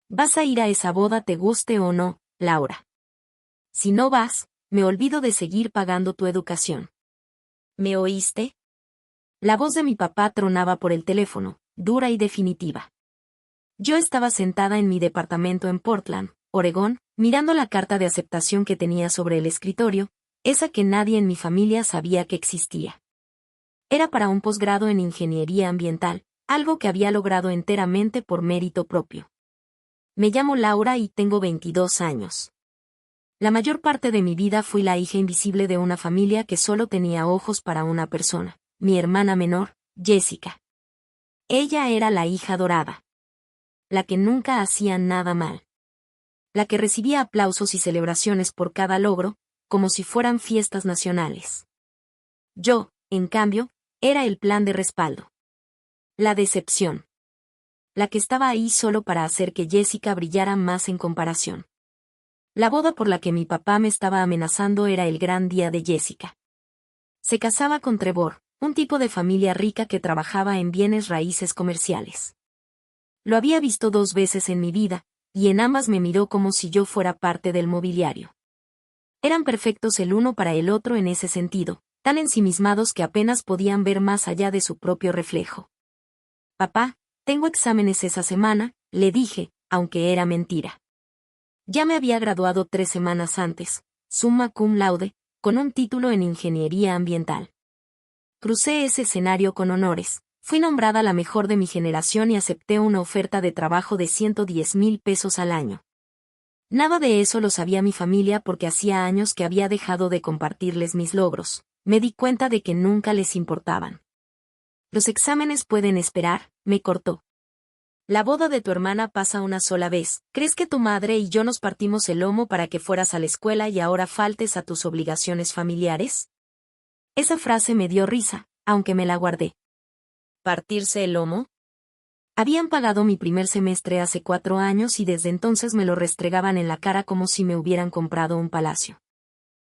Vas a ir a esa boda te guste o no, Laura. Si no vas, me olvido de seguir pagando tu educación. ¿Me oíste? La voz de mi papá tronaba por el teléfono, dura y definitiva. Yo estaba sentada en mi departamento en Portland, Oregón, mirando la carta de aceptación que tenía sobre el escritorio, esa que nadie en mi familia sabía que existía. Era para un posgrado en ingeniería ambiental, algo que había logrado enteramente por mérito propio. Me llamo Laura y tengo 22 años. La mayor parte de mi vida fui la hija invisible de una familia que solo tenía ojos para una persona, mi hermana menor, Jessica. Ella era la hija dorada. La que nunca hacía nada mal. La que recibía aplausos y celebraciones por cada logro, como si fueran fiestas nacionales. Yo, en cambio, era el plan de respaldo. La decepción. La que estaba ahí solo para hacer que Jessica brillara más en comparación. La boda por la que mi papá me estaba amenazando era el gran día de Jessica. Se casaba con Trevor, un tipo de familia rica que trabajaba en bienes raíces comerciales. Lo había visto 2 veces en mi vida, y en ambas me miró como si yo fuera parte del mobiliario. Eran perfectos el uno para el otro en ese sentido, tan ensimismados que apenas podían ver más allá de su propio reflejo. Papá, tengo exámenes esa semana, le dije, aunque era mentira. Ya me había graduado 3 semanas antes, summa cum laude, con un título en ingeniería ambiental. Crucé ese escenario con honores, fui nombrada la mejor de mi generación y acepté una oferta de trabajo de 110,000 pesos al año. Nada de eso lo sabía mi familia porque hacía años que había dejado de compartirles mis logros, me di cuenta de que nunca les importaban. Los exámenes pueden esperar, me cortó. La boda de tu hermana pasa una sola vez. ¿Crees que tu madre y yo nos partimos el lomo para que fueras a la escuela y ahora faltes a tus obligaciones familiares? Esa frase me dio risa, aunque me la guardé. ¿Partirse el lomo? Habían pagado mi primer semestre hace 4 años y desde entonces me lo restregaban en la cara como si me hubieran comprado un palacio.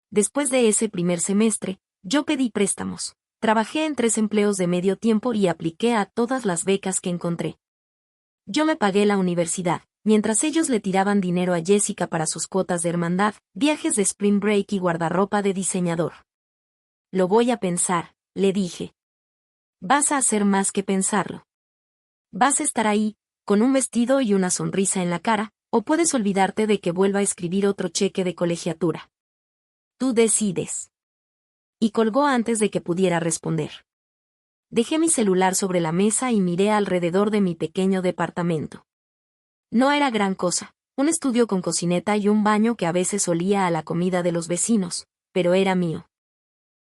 Después de ese primer semestre, yo pedí préstamos. Trabajé en 3 empleos de medio tiempo y apliqué a todas las becas que encontré. Yo me pagué la universidad, mientras ellos le tiraban dinero a Jessica para sus cuotas de hermandad, viajes de spring break y guardarropa de diseñador. Lo voy a pensar, le dije. Vas a hacer más que pensarlo. Vas a estar ahí, con un vestido y una sonrisa en la cara, o puedes olvidarte de que vuelva a escribir otro cheque de colegiatura. Tú decides. Y colgó antes de que pudiera responder. Dejé mi celular sobre la mesa y miré alrededor de mi pequeño departamento. No era gran cosa, un estudio con cocineta y un baño que a veces olía a la comida de los vecinos, pero era mío.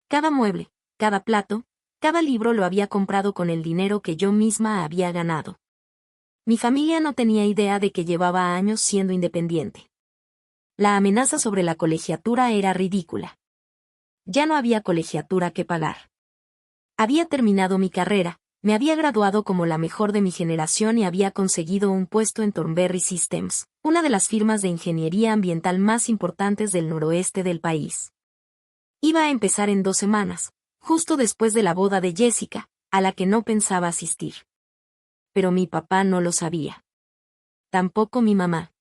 Cada mueble, cada plato, cada libro lo había comprado con el dinero que yo misma había ganado. Mi familia no tenía idea de que llevaba años siendo independiente. La amenaza sobre la colegiatura era ridícula. Ya no había colegiatura que pagar. Había terminado mi carrera, me había graduado como la mejor de mi generación y había conseguido un puesto en Thornberry Systems, una de las firmas de ingeniería ambiental más importantes del noroeste del país. Iba a empezar en 2 semanas, justo después de la boda de Jessica, a la que no pensaba asistir. Pero mi papá no lo sabía. Tampoco mi mamá.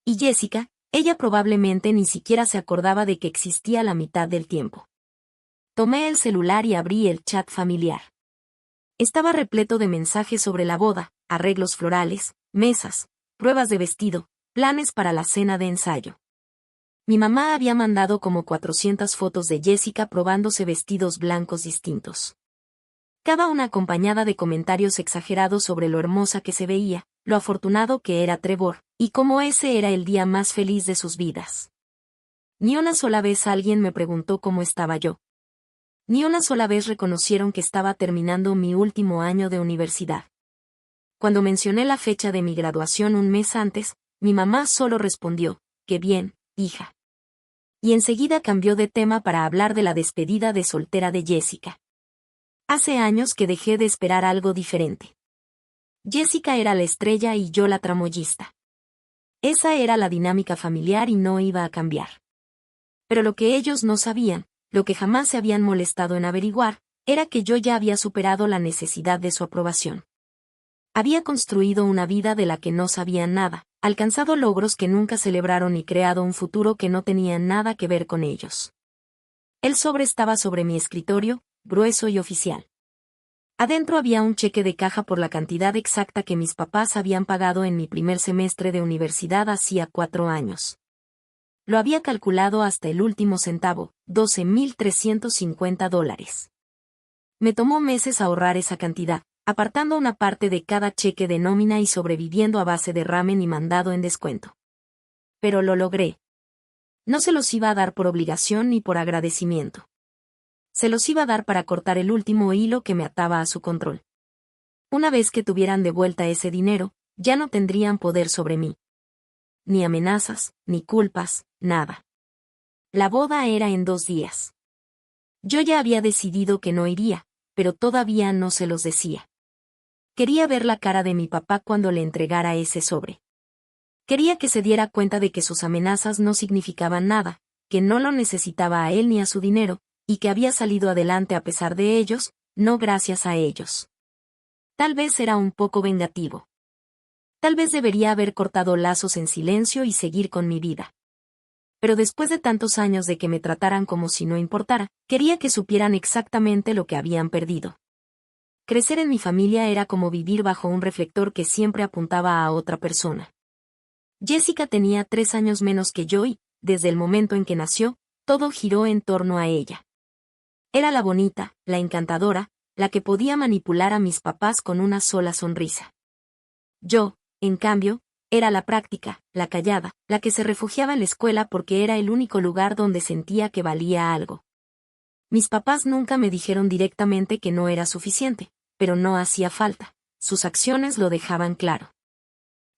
Y Jessica, ella probablemente ni siquiera se acordaba de que existía la mitad del tiempo. Tomé el celular y abrí el chat familiar. Estaba repleto de mensajes sobre la boda, arreglos florales, mesas, pruebas de vestido, planes para la cena de ensayo. Mi mamá había mandado como 400 fotos de Jessica probándose vestidos blancos distintos. Cada una acompañada de comentarios exagerados sobre lo hermosa que se veía, lo afortunado que era Trevor, y cómo ese era el día más feliz de sus vidas. Ni una sola vez alguien me preguntó cómo estaba yo. Ni una sola vez reconocieron que estaba terminando mi último año de universidad. Cuando mencioné la fecha de mi graduación un mes antes, mi mamá solo respondió, «Qué bien, hija». Y enseguida cambió de tema para hablar de la despedida de soltera de Jessica. Hace años que dejé de esperar algo diferente. Jessica era la estrella y yo la tramoyista. Esa era la dinámica familiar y no iba a cambiar. Pero lo que ellos no sabían, lo que jamás se habían molestado en averiguar, era que yo ya había superado la necesidad de su aprobación. Había construido una vida de la que no sabían nada, alcanzado logros que nunca celebraron y creado un futuro que no tenía nada que ver con ellos. El sobre estaba sobre mi escritorio, grueso y oficial. Adentro había un cheque de caja por la cantidad exacta que mis papás habían pagado en mi primer semestre de universidad hacía 4 años. Lo había calculado hasta el último centavo, $12,350. Me tomó meses ahorrar esa cantidad, apartando una parte de cada cheque de nómina y sobreviviendo a base de ramen y mandado en descuento. Pero lo logré. No se los iba a dar por obligación ni por agradecimiento. Se los iba a dar para cortar el último hilo que me ataba a su control. Una vez que tuvieran de vuelta ese dinero, ya no tendrían poder sobre mí. Ni amenazas, ni culpas, nada. La boda era en 2 días. Yo ya había decidido que no iría, pero todavía no se los decía. Quería ver la cara de mi papá cuando le entregara ese sobre. Quería que se diera cuenta de que sus amenazas no significaban nada, que no lo necesitaba a él ni a su dinero, y que había salido adelante a pesar de ellos, no gracias a ellos. Tal vez era un poco vengativo. Tal vez debería haber cortado lazos en silencio y seguir con mi vida. Pero después de tantos años de que me trataran como si no importara, quería que supieran exactamente lo que habían perdido. Crecer en mi familia era como vivir bajo un reflector que siempre apuntaba a otra persona. Jessica tenía 3 años menos que yo y, desde el momento en que nació, todo giró en torno a ella. Era la bonita, la encantadora, la que podía manipular a mis papás con una sola sonrisa. Yo, en cambio, era la práctica, la callada, la que se refugiaba en la escuela porque era el único lugar donde sentía que valía algo. Mis papás nunca me dijeron directamente que no era suficiente, pero no hacía falta. Sus acciones lo dejaban claro.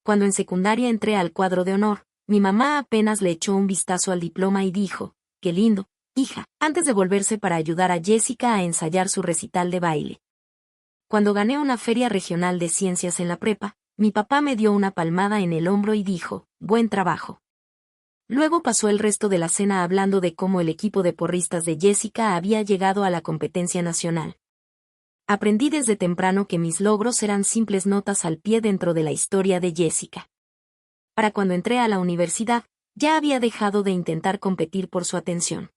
Cuando en secundaria entré al cuadro de honor, mi mamá apenas le echó un vistazo al diploma y dijo, «Qué lindo, hija», antes de volverse para ayudar a Jessica a ensayar su recital de baile. Cuando gané una feria regional de ciencias en la prepa, mi papá me dio una palmada en el hombro y dijo, «Buen trabajo». Luego pasó el resto de la cena hablando de cómo el equipo de porristas de Jessica había llegado a la competencia nacional. Aprendí desde temprano que mis logros eran simples notas al pie dentro de la historia de Jessica. Para cuando entré a la universidad, ya había dejado de intentar competir por su atención.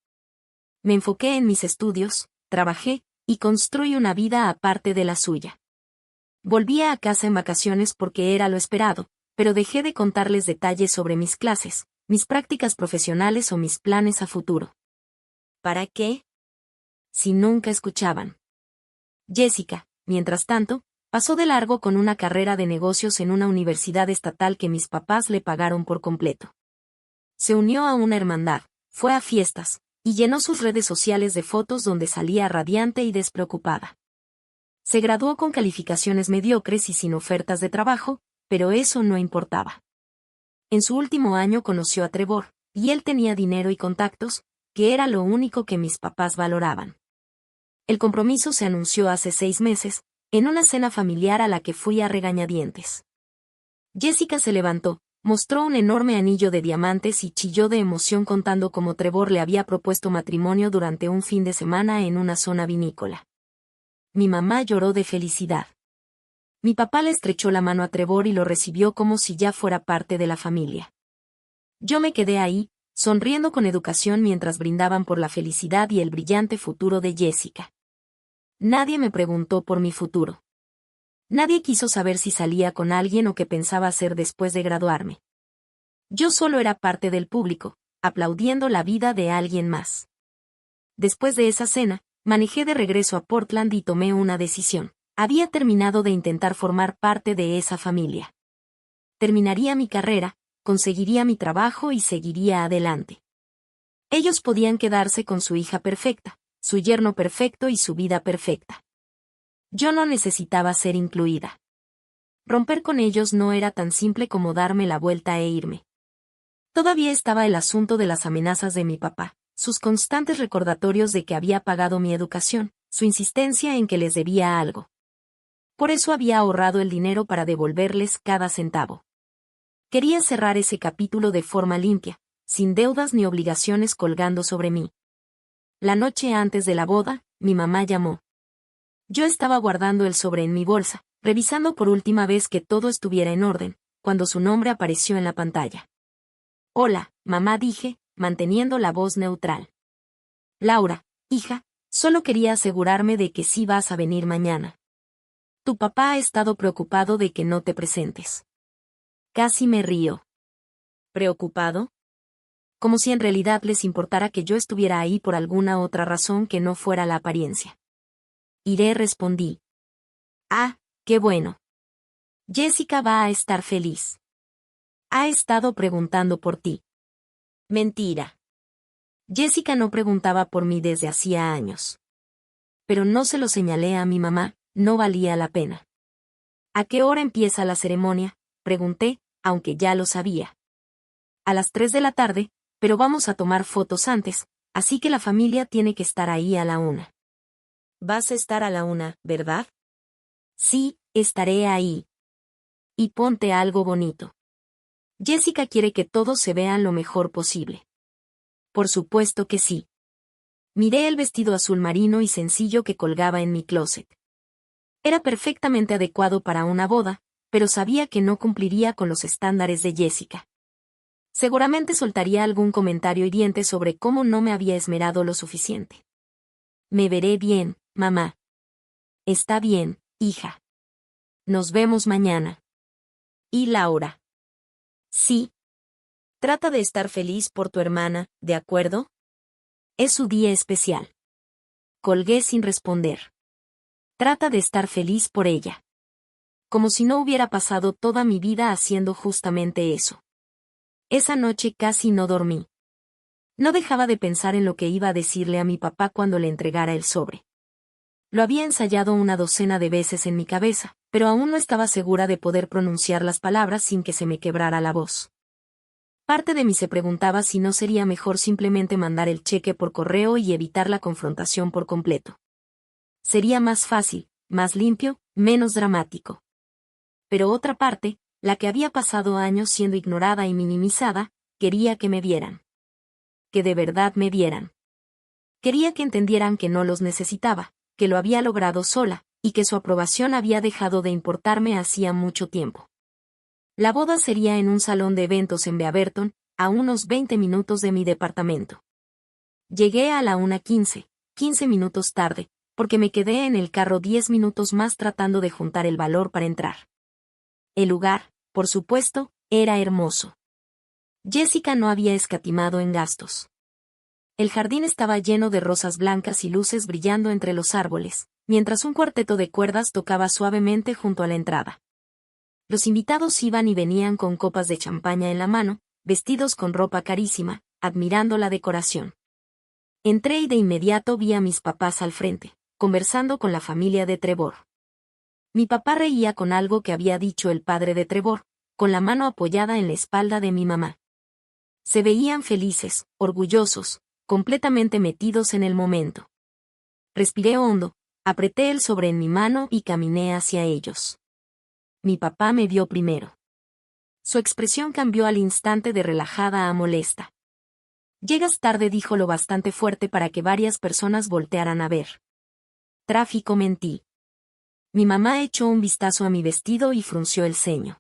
Me enfoqué en mis estudios, trabajé, y construí una vida aparte de la suya. Volvía a casa en vacaciones porque era lo esperado, pero dejé de contarles detalles sobre mis clases, mis prácticas profesionales o mis planes a futuro. ¿Para qué? Si nunca escuchaban. Jessica, mientras tanto, pasó de largo con una carrera de negocios en una universidad estatal que mis papás le pagaron por completo. Se unió a una hermandad, fue a fiestas, y llenó sus redes sociales de fotos donde salía radiante y despreocupada. Se graduó con calificaciones mediocres y sin ofertas de trabajo, pero eso no importaba. En su último año conoció a Trevor, y él tenía dinero y contactos, que era lo único que mis papás valoraban. El compromiso se anunció hace 6 meses, en una cena familiar a la que fui a regañadientes. Jessica se levantó, mostró un enorme anillo de diamantes y chilló de emoción contando cómo Trevor le había propuesto matrimonio durante un fin de semana en una zona vinícola. Mi mamá lloró de felicidad. Mi papá le estrechó la mano a Trevor y lo recibió como si ya fuera parte de la familia. Yo me quedé ahí, sonriendo con educación mientras brindaban por la felicidad y el brillante futuro de Jessica. Nadie me preguntó por mi futuro. Nadie quiso saber si salía con alguien o qué pensaba hacer después de graduarme. Yo solo era parte del público, aplaudiendo la vida de alguien más. Después de esa cena, manejé de regreso a Portland y tomé una decisión. Había terminado de intentar formar parte de esa familia. Terminaría mi carrera, conseguiría mi trabajo y seguiría adelante. Ellos podían quedarse con su hija perfecta, su yerno perfecto y su vida perfecta. Yo no necesitaba ser incluida. Romper con ellos no era tan simple como darme la vuelta e irme. Todavía estaba el asunto de las amenazas de mi papá, sus constantes recordatorios de que había pagado mi educación, su insistencia en que les debía algo. Por eso había ahorrado el dinero para devolverles cada centavo. Quería cerrar ese capítulo de forma limpia, sin deudas ni obligaciones colgando sobre mí. La noche antes de la boda, mi mamá llamó. Yo estaba guardando el sobre en mi bolsa, revisando por última vez que todo estuviera en orden, cuando su nombre apareció en la pantalla. Hola, mamá, dije, manteniendo la voz neutral. Laura, hija, solo quería asegurarme de que sí vas a venir mañana. Tu papá ha estado preocupado de que no te presentes. Casi me río. ¿Preocupado? Como si en realidad les importara que yo estuviera ahí por alguna otra razón que no fuera la apariencia. Iré, respondí. Ah, qué bueno. Jessica va a estar feliz. Ha estado preguntando por ti. Mentira. Jessica no preguntaba por mí desde hacía años. Pero no se lo señalé a mi mamá, no valía la pena. ¿A qué hora empieza la ceremonia?, pregunté, aunque ya lo sabía. A las 3 de la tarde, pero vamos a tomar fotos antes, así que la familia tiene que estar ahí a la 1. Vas a estar a la 1, ¿verdad? Sí, estaré ahí. Y ponte algo bonito. Jessica quiere que todos se vean lo mejor posible. Por supuesto que sí. Miré el vestido azul marino y sencillo que colgaba en mi closet. Era perfectamente adecuado para una boda, pero sabía que no cumpliría con los estándares de Jessica. Seguramente soltaría algún comentario hiriente sobre cómo no me había esmerado lo suficiente. Me veré bien, mamá. Está bien, hija. Nos vemos mañana. ¿Y Laura? Sí. Trata de estar feliz por tu hermana, ¿de acuerdo? Es su día especial. Colgué sin responder. Trata de estar feliz por ella. Como si no hubiera pasado toda mi vida haciendo justamente eso. Esa noche casi no dormí. No dejaba de pensar en lo que iba a decirle a mi papá cuando le entregara el sobre. Lo había ensayado una docena de veces en mi cabeza, pero aún no estaba segura de poder pronunciar las palabras sin que se me quebrara la voz. Parte de mí se preguntaba si no sería mejor simplemente mandar el cheque por correo y evitar la confrontación por completo. Sería más fácil, más limpio, menos dramático. Pero otra parte, la que había pasado años siendo ignorada y minimizada, quería que me vieran. Que de verdad me vieran. Quería que entendieran que no los necesitaba, que lo había logrado sola, y que su aprobación había dejado de importarme hacía mucho tiempo. La boda sería en un salón de eventos en Beaverton, a unos 20 minutos de mi departamento. Llegué a la 1:15, 15 minutos tarde, porque me quedé en el carro 10 minutos más tratando de juntar el valor para entrar. El lugar, por supuesto, era hermoso. Jessica no había escatimado en gastos. El jardín estaba lleno de rosas blancas y luces brillando entre los árboles, mientras un cuarteto de cuerdas tocaba suavemente junto a la entrada. Los invitados iban y venían con copas de champaña en la mano, vestidos con ropa carísima, admirando la decoración. Entré y de inmediato vi a mis papás al frente, conversando con la familia de Trevor. Mi papá reía con algo que había dicho el padre de Trevor, con la mano apoyada en la espalda de mi mamá. Se veían felices, orgullosos, completamente metidos en el momento. Respiré hondo, apreté el sobre en mi mano y caminé hacia ellos. Mi papá me vio primero. Su expresión cambió al instante de relajada a molesta. Llegas tarde, dijo lo bastante fuerte para que varias personas voltearan a ver. Tráfico, mentí. Mi mamá echó un vistazo a mi vestido y frunció el ceño.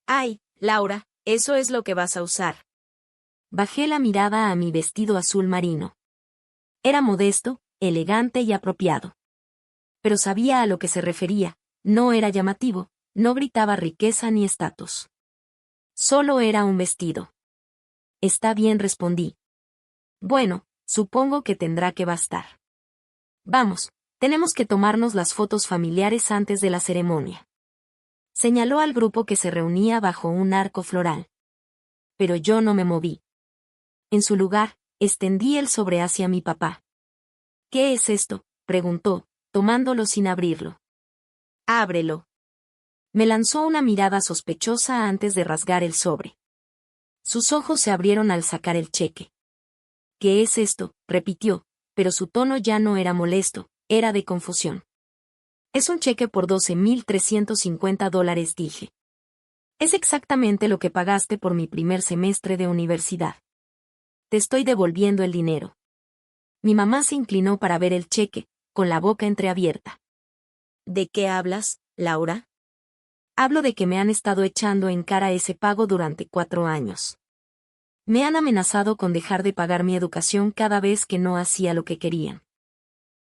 Ay, Laura, eso es lo que vas a usar. Bajé la mirada a mi vestido azul marino. Era modesto, elegante y apropiado. Pero sabía a lo que se refería, no era llamativo, no gritaba riqueza ni estatus. Solo era un vestido. Está bien, respondí. Bueno, supongo que tendrá que bastar. Vamos, tenemos que tomarnos las fotos familiares antes de la ceremonia. Señaló al grupo que se reunía bajo un arco floral. Pero yo no me moví. En su lugar, extendí el sobre hacia mi papá. ¿Qué es esto?, preguntó, tomándolo sin abrirlo. Ábrelo. Me lanzó una mirada sospechosa antes de rasgar el sobre. Sus ojos se abrieron al sacar el cheque. ¿Qué es esto?, repitió, pero su tono ya no era molesto, era de confusión. Es un cheque por $12,350, dije. Es exactamente lo que pagaste por mi primer semestre de universidad. Te estoy devolviendo el dinero. Mi mamá se inclinó para ver el cheque, con la boca entreabierta. ¿De qué hablas, Laura? Hablo de que me han estado echando en cara ese pago durante 4 años. Me han amenazado con dejar de pagar mi educación cada vez que no hacía lo que querían.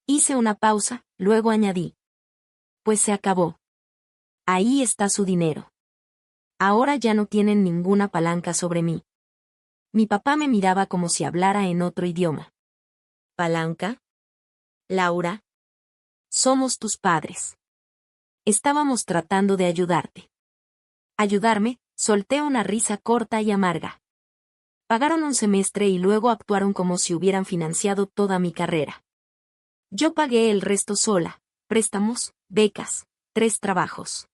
Hice una pausa, luego añadí. Pues se acabó. Ahí está su dinero. Ahora ya no tienen ninguna palanca sobre mí. Mi papá me miraba como si hablara en otro idioma. ¿Palanca? Laura. Somos tus padres. Estábamos tratando de ayudarte. Ayudarme, solté una risa corta y amarga. Pagaron un semestre y luego actuaron como si hubieran financiado toda mi carrera. Yo pagué el resto sola, préstamos, becas, 3 trabajos.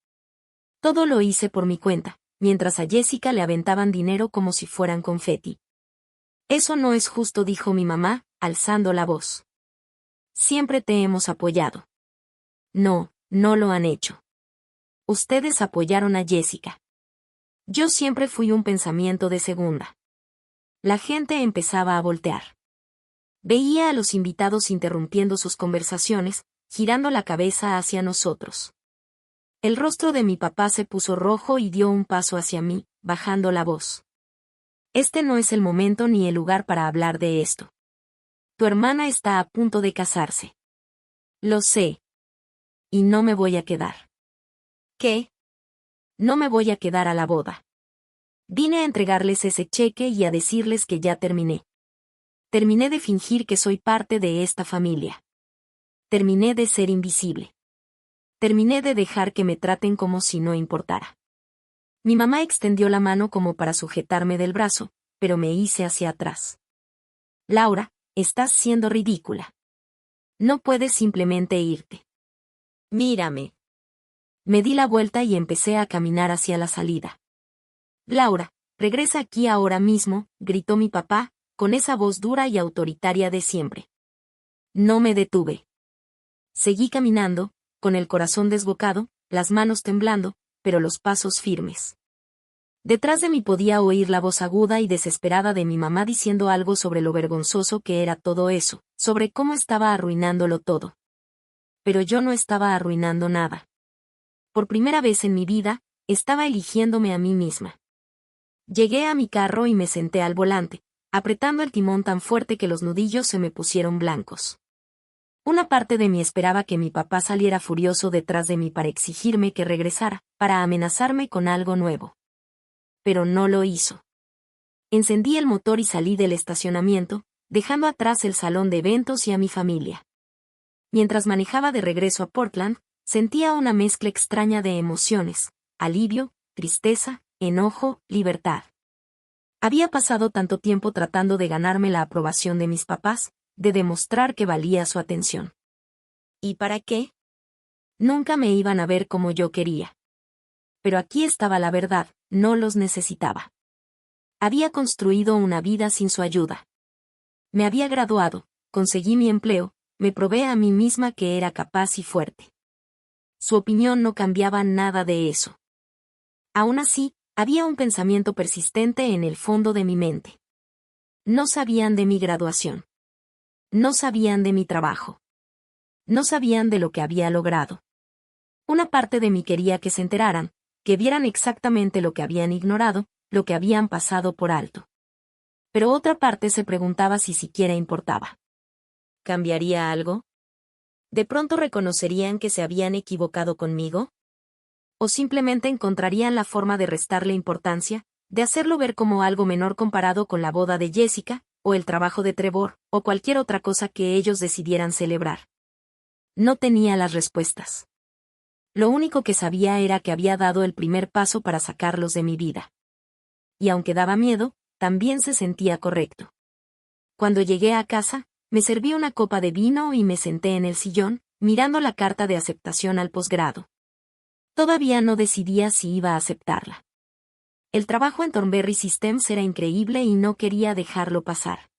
Todo lo hice por mi cuenta, mientras a Jessica le aventaban dinero como si fueran confeti. Eso no es justo, dijo mi mamá, alzando la voz. Siempre te hemos apoyado. No, no lo han hecho. Ustedes apoyaron a Jessica. Yo siempre fui un pensamiento de segunda. La gente empezaba a voltear. Veía a los invitados interrumpiendo sus conversaciones, girando la cabeza hacia nosotros. El rostro de mi papá se puso rojo y dio un paso hacia mí, bajando la voz. Este no es el momento ni el lugar para hablar de esto. Tu hermana está a punto de casarse. Lo sé. Y no me voy a quedar. ¿Qué? No me voy a quedar a la boda. Vine a entregarles ese cheque y a decirles que ya terminé. Terminé de fingir que soy parte de esta familia. Terminé de ser invisible. Terminé de dejar que me traten como si no importara. Mi mamá extendió la mano como para sujetarme del brazo, pero me hice hacia atrás. Laura, estás siendo ridícula. No puedes simplemente irte. Mírame. Me di la vuelta y empecé a caminar hacia la salida. Laura, regresa aquí ahora mismo, gritó mi papá, con esa voz dura y autoritaria de siempre. No me detuve. Seguí caminando, con el corazón desbocado, las manos temblando, pero los pasos firmes. Detrás de mí podía oír la voz aguda y desesperada de mi mamá diciendo algo sobre lo vergonzoso que era todo eso, sobre cómo estaba arruinándolo todo. Pero yo no estaba arruinando nada. Por primera vez en mi vida, estaba eligiéndome a mí misma. Llegué a mi carro y me senté al volante, apretando el timón tan fuerte que los nudillos se me pusieron blancos. Una parte de mí esperaba que mi papá saliera furioso detrás de mí para exigirme que regresara, para amenazarme con algo nuevo. Pero no lo hizo. Encendí el motor y salí del estacionamiento, dejando atrás el salón de eventos y a mi familia. Mientras manejaba de regreso a Portland, sentía una mezcla extraña de emociones, alivio, tristeza, enojo, libertad. Había pasado tanto tiempo tratando de ganarme la aprobación de mis papás, de demostrar que valía su atención. ¿Y para qué? Nunca me iban a ver como yo quería. Pero aquí estaba la verdad, no los necesitaba. Había construido una vida sin su ayuda. Me había graduado, conseguí mi empleo, me probé a mí misma que era capaz y fuerte. Su opinión no cambiaba nada de eso. Aún así, había un pensamiento persistente en el fondo de mi mente. No sabían de mi graduación. No sabían de mi trabajo. No sabían de lo que había logrado. Una parte de mí quería que se enteraran, que vieran exactamente lo que habían ignorado, lo que habían pasado por alto. Pero otra parte se preguntaba si siquiera importaba. ¿Cambiaría algo? ¿De pronto reconocerían que se habían equivocado conmigo? ¿O simplemente encontrarían la forma de restarle importancia, de hacerlo ver como algo menor comparado con la boda de Jessica, o el trabajo de Trevor, o cualquier otra cosa que ellos decidieran celebrar? No tenía las respuestas. Lo único que sabía era que había dado el primer paso para sacarlos de mi vida. Y aunque daba miedo, también se sentía correcto. Cuando llegué a casa, me serví una copa de vino y me senté en el sillón, mirando la carta de aceptación al posgrado. Todavía no decidía si iba a aceptarla. El trabajo en Thornberry Systems era increíble y no quería dejarlo pasar.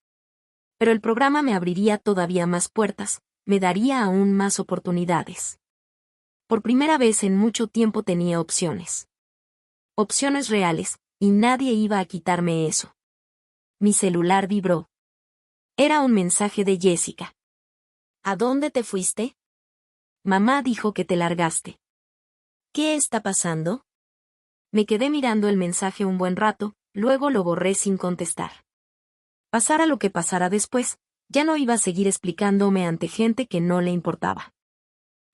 Pero el programa me abriría todavía más puertas, me daría aún más oportunidades. Por primera vez en mucho tiempo tenía opciones. Opciones reales, y nadie iba a quitarme eso. Mi celular vibró. Era un mensaje de Jessica. ¿A dónde te fuiste? Mamá dijo que te largaste. ¿Qué está pasando? Me quedé mirando el mensaje un buen rato, luego lo borré sin contestar. Pasara lo que pasara después, ya no iba a seguir explicándome ante gente que no le importaba.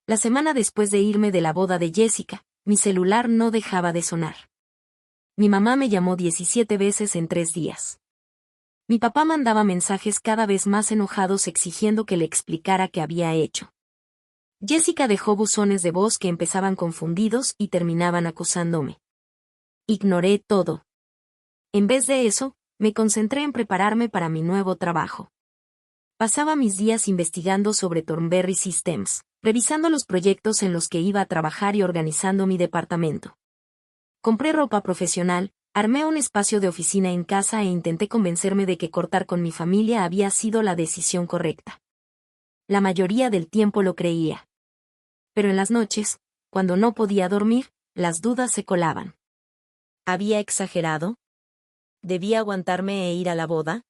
La semana después de irme de la boda de Jessica, mi celular no dejaba de sonar. Mi mamá me llamó 17 veces en 3 días. Mi papá mandaba mensajes cada vez más enojados exigiendo que le explicara qué había hecho. Jessica dejó buzones de voz que empezaban confundidos y terminaban acusándome. Ignoré todo. En vez de eso, me concentré en prepararme para mi nuevo trabajo. Pasaba mis días investigando sobre Thornberry Systems, revisando los proyectos en los que iba a trabajar y organizando mi departamento. Compré ropa profesional, armé un espacio de oficina en casa e intenté convencerme de que cortar con mi familia había sido la decisión correcta. La mayoría del tiempo lo creía. Pero en las noches, cuando no podía dormir, las dudas se colaban. ¿Había exagerado? ¿Debía aguantarme e ir a la boda?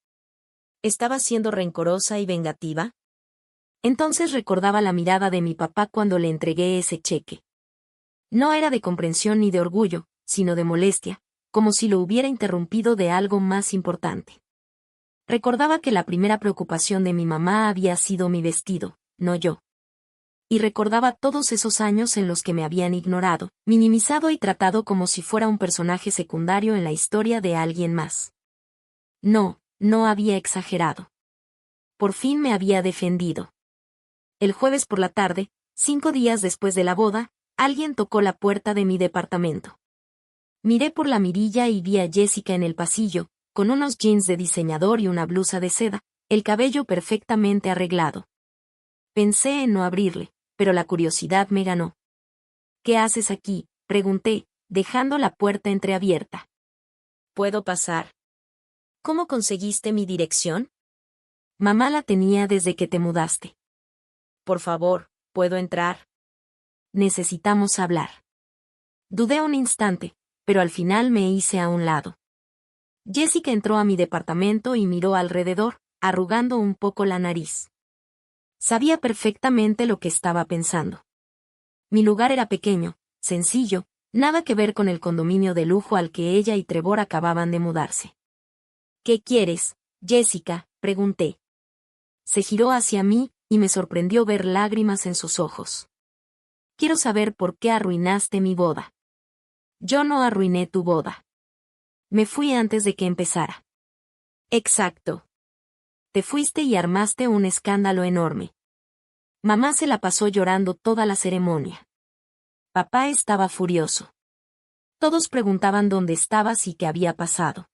¿Estaba siendo rencorosa y vengativa? Entonces recordaba la mirada de mi papá cuando le entregué ese cheque. No era de comprensión ni de orgullo, sino de molestia, como si lo hubiera interrumpido de algo más importante. Recordaba que la primera preocupación de mi mamá había sido mi vestido, no yo. Y recordaba todos esos años en los que me habían ignorado, minimizado y tratado como si fuera un personaje secundario en la historia de alguien más. No había exagerado. Por fin me había defendido. El jueves por la tarde, 5 días después de la boda, alguien tocó la puerta de mi departamento. Miré por la mirilla y vi a Jessica en el pasillo, con unos jeans de diseñador y una blusa de seda, el cabello perfectamente arreglado. Pensé en no abrirle, pero la curiosidad me ganó. ¿Qué haces aquí?, pregunté, dejando la puerta entreabierta. ¿Puedo pasar? ¿Cómo conseguiste mi dirección? Mamá la tenía desde que te mudaste. Por favor, ¿puedo entrar? Necesitamos hablar. Dudé un instante, pero al final me hice a un lado. Jessica entró a mi departamento y miró alrededor, arrugando un poco la nariz. Sabía perfectamente lo que estaba pensando. Mi lugar era pequeño, sencillo, nada que ver con el condominio de lujo al que ella y Trevor acababan de mudarse. ¿Qué quieres, Jessica?, pregunté. Se giró hacia mí, y me sorprendió ver lágrimas en sus ojos. Quiero saber por qué arruinaste mi boda. Yo no arruiné tu boda. Me fui antes de que empezara. Exacto. Te fuiste y armaste un escándalo enorme. Mamá se la pasó llorando toda la ceremonia. Papá estaba furioso. Todos preguntaban dónde estabas y qué había pasado.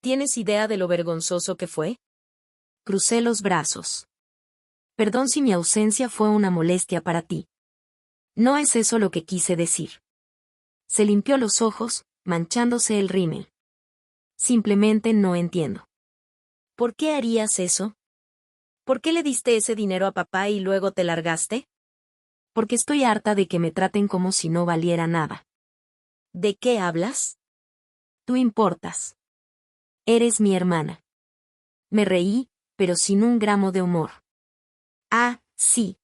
¿Tienes idea de lo vergonzoso que fue? Crucé los brazos. Perdón si mi ausencia fue una molestia para ti. No es eso lo que quise decir. Se limpió los ojos, manchándose el rímel. Simplemente no entiendo. ¿Por qué harías eso? ¿Por qué le diste ese dinero a papá y luego te largaste? Porque estoy harta de que me traten como si no valiera nada. ¿De qué hablas? Tú importas. Eres mi hermana. Me reí, pero sin un gramo de humor. Ah, sí.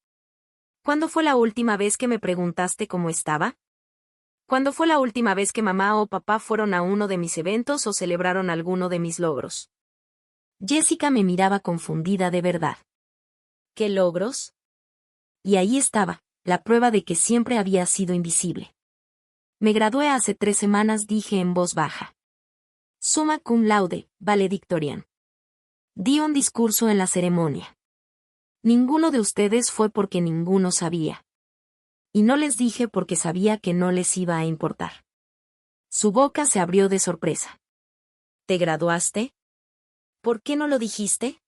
¿Cuándo fue la última vez que me preguntaste cómo estaba? ¿Cuándo fue la última vez que mamá o papá fueron a uno de mis eventos o celebraron alguno de mis logros? Jessica me miraba confundida de verdad. ¿Qué logros? Y ahí estaba, la prueba de que siempre había sido invisible. Me gradué hace 3 semanas, dije en voz baja. Summa cum laude, valedictorian. Di un discurso en la ceremonia. Ninguno de ustedes fue porque ninguno sabía. Y no les dije porque sabía que no les iba a importar. Su boca se abrió de sorpresa. ¿Te graduaste? ¿Por qué no lo dijiste?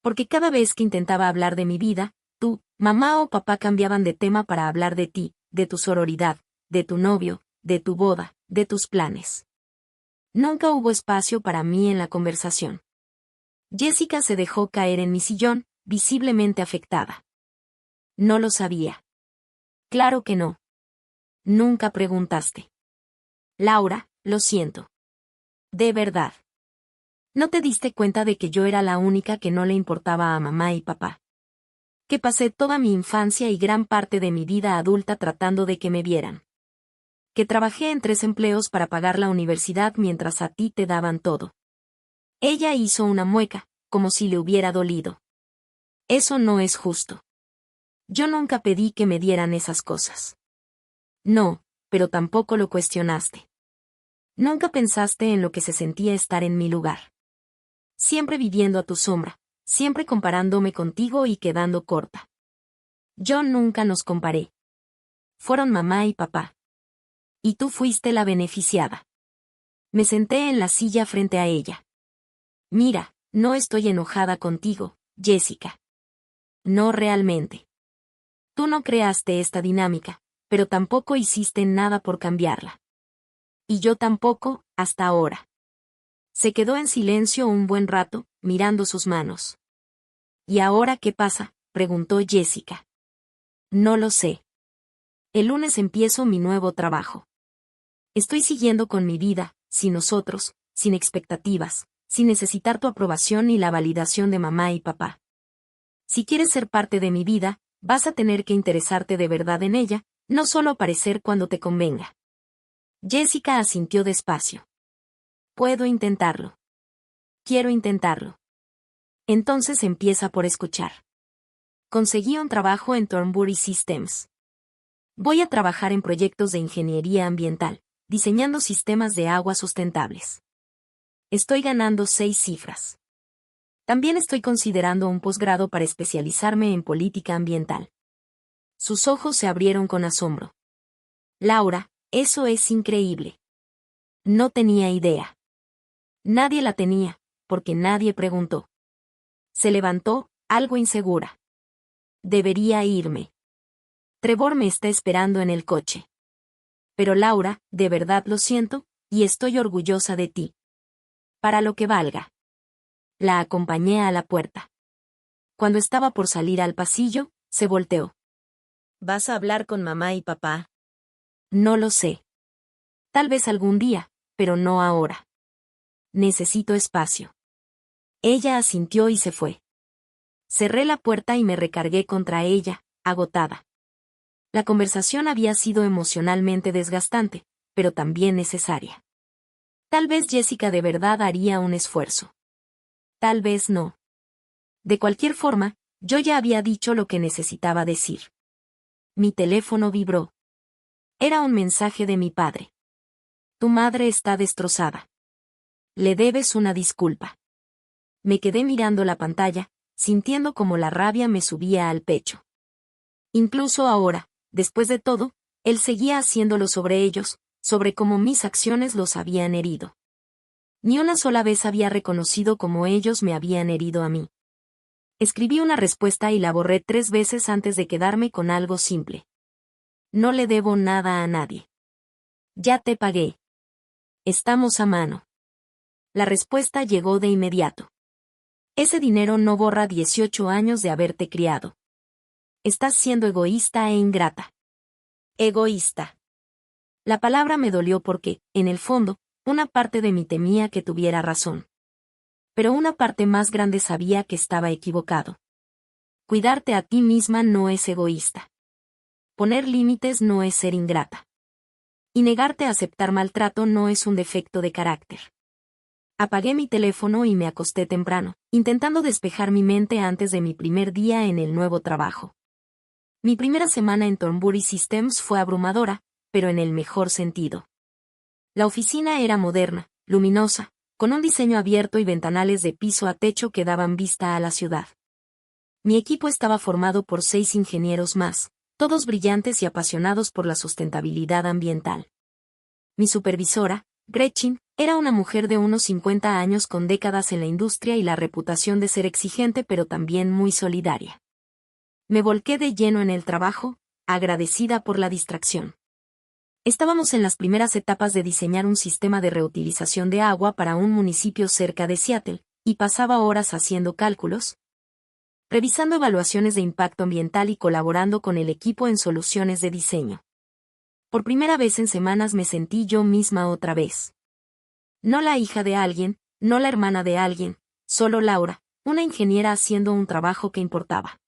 Porque cada vez que intentaba hablar de mi vida, tú, mamá o papá cambiaban de tema para hablar de ti, de tu sororidad, de tu novio, de tu boda, de tus planes. Nunca hubo espacio para mí en la conversación. Jessica se dejó caer en mi sillón, visiblemente afectada. No lo sabía. Claro que no. Nunca preguntaste. Laura, lo siento. De verdad. ¿No te diste cuenta de que yo era la única que no le importaba a mamá y papá? Que pasé toda mi infancia y gran parte de mi vida adulta tratando de que me vieran. Que trabajé en 3 empleos para pagar la universidad mientras a ti te daban todo. Ella hizo una mueca, como si le hubiera dolido. Eso no es justo. Yo nunca pedí que me dieran esas cosas. No, pero tampoco lo cuestionaste. Nunca pensaste en lo que se sentía estar en mi lugar. Siempre viviendo a tu sombra, siempre comparándome contigo y quedando corta. Yo nunca nos comparé. Fueron mamá y papá. Y tú fuiste la beneficiada. Me senté en la silla frente a ella. Mira, no estoy enojada contigo, Jessica. No realmente. Tú no creaste esta dinámica, pero tampoco hiciste nada por cambiarla. Y yo tampoco, hasta ahora. Se quedó en silencio un buen rato, mirando sus manos. ¿Y ahora qué pasa?, preguntó Jessica. No lo sé. El lunes empiezo mi nuevo trabajo. Estoy siguiendo con mi vida, sin nosotros, sin expectativas, sin necesitar tu aprobación ni la validación de mamá y papá. Si quieres ser parte de mi vida, vas a tener que interesarte de verdad en ella, no solo aparecer cuando te convenga. Jessica asintió despacio. Puedo intentarlo. Quiero intentarlo. Entonces empieza por escuchar. Conseguí un trabajo en Thornbury Systems. Voy a trabajar en proyectos de ingeniería ambiental, diseñando sistemas de agua sustentables. Estoy ganando 6 cifras. También estoy considerando un posgrado para especializarme en política ambiental. Sus ojos se abrieron con asombro. Laura, eso es increíble. No tenía idea. Nadie la tenía, porque nadie preguntó. Se levantó, algo insegura. Debería irme. Trevor me está esperando en el coche. Pero Laura, de verdad lo siento, y estoy orgullosa de ti. Para lo que valga. La acompañé a la puerta. Cuando estaba por salir al pasillo, se volteó. ¿Vas a hablar con mamá y papá? No lo sé. Tal vez algún día, pero no ahora. Necesito espacio. Ella asintió y se fue. Cerré la puerta y me recargué contra ella, agotada. La conversación había sido emocionalmente desgastante, pero también necesaria. Tal vez Jessica de verdad haría un esfuerzo. Tal vez no. De cualquier forma, yo ya había dicho lo que necesitaba decir. Mi teléfono vibró. Era un mensaje de mi padre. Tu madre está destrozada. Le debes una disculpa. Me quedé mirando la pantalla, sintiendo como la rabia me subía al pecho. Incluso ahora, después de todo, él seguía haciéndolo sobre ellos, sobre cómo mis acciones los habían herido. Ni una sola vez había reconocido cómo ellos me habían herido a mí. Escribí una respuesta y la borré 3 veces antes de quedarme con algo simple. No le debo nada a nadie. Ya te pagué. Estamos a mano. La respuesta llegó de inmediato. Ese dinero no borra 18 años de haberte criado. Estás siendo egoísta e ingrata. Egoísta. La palabra me dolió porque, en el fondo, una parte de mí temía que tuviera razón. Pero una parte más grande sabía que estaba equivocado. Cuidarte a ti misma no es egoísta. Poner límites no es ser ingrata. Y negarte a aceptar maltrato no es un defecto de carácter. Apagué mi teléfono y me acosté temprano, intentando despejar mi mente antes de mi primer día en el nuevo trabajo. Mi primera semana en Thornbury Systems fue abrumadora, pero en el mejor sentido. La oficina era moderna, luminosa, con un diseño abierto y ventanales de piso a techo que daban vista a la ciudad. Mi equipo estaba formado por 6 ingenieros más, todos brillantes y apasionados por la sustentabilidad ambiental. Mi supervisora, Gretchen, era una mujer de unos 50 años con décadas en la industria y la reputación de ser exigente pero también muy solidaria. Me volqué de lleno en el trabajo, agradecida por la distracción. Estábamos en las primeras etapas de diseñar un sistema de reutilización de agua para un municipio cerca de Seattle, y pasaba horas haciendo cálculos, revisando evaluaciones de impacto ambiental y colaborando con el equipo en soluciones de diseño. Por primera vez en semanas me sentí yo misma otra vez. No la hija de alguien, no la hermana de alguien, solo Laura, una ingeniera haciendo un trabajo que importaba.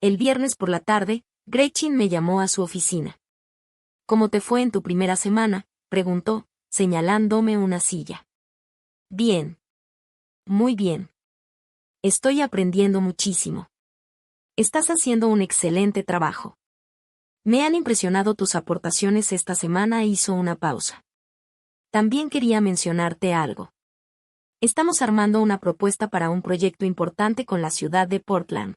El viernes por la tarde, Gretchen me llamó a su oficina. ¿Cómo te fue en tu primera semana?, preguntó, señalándome una silla. Bien. Muy bien. Estoy aprendiendo muchísimo. Estás haciendo un excelente trabajo. Me han impresionado tus aportaciones esta semana. Hizo una pausa. También quería mencionarte algo. Estamos armando una propuesta para un proyecto importante con la ciudad de Portland.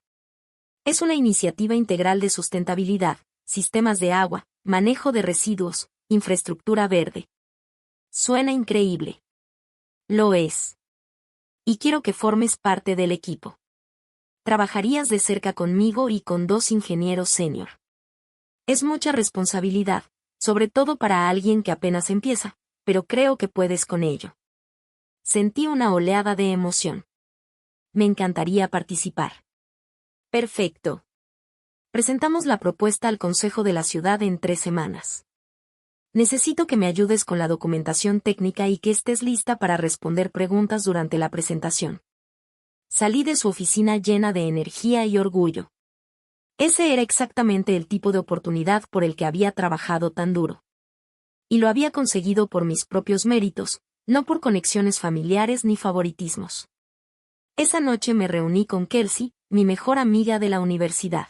Es una iniciativa integral de sustentabilidad, sistemas de agua, manejo de residuos, infraestructura verde. Suena increíble. Lo es. Y quiero que formes parte del equipo. Trabajarías de cerca conmigo y con 2 ingenieros senior. Es mucha responsabilidad, sobre todo para alguien que apenas empieza, pero creo que puedes con ello. Sentí una oleada de emoción. Me encantaría participar. Perfecto. Presentamos la propuesta al Consejo de la Ciudad en 3 semanas. Necesito que me ayudes con la documentación técnica y que estés lista para responder preguntas durante la presentación. Salí de su oficina llena de energía y orgullo. Ese era exactamente el tipo de oportunidad por el que había trabajado tan duro. Y lo había conseguido por mis propios méritos, no por conexiones familiares ni favoritismos. Esa noche me reuní con Kelsey, mi mejor amiga de la universidad.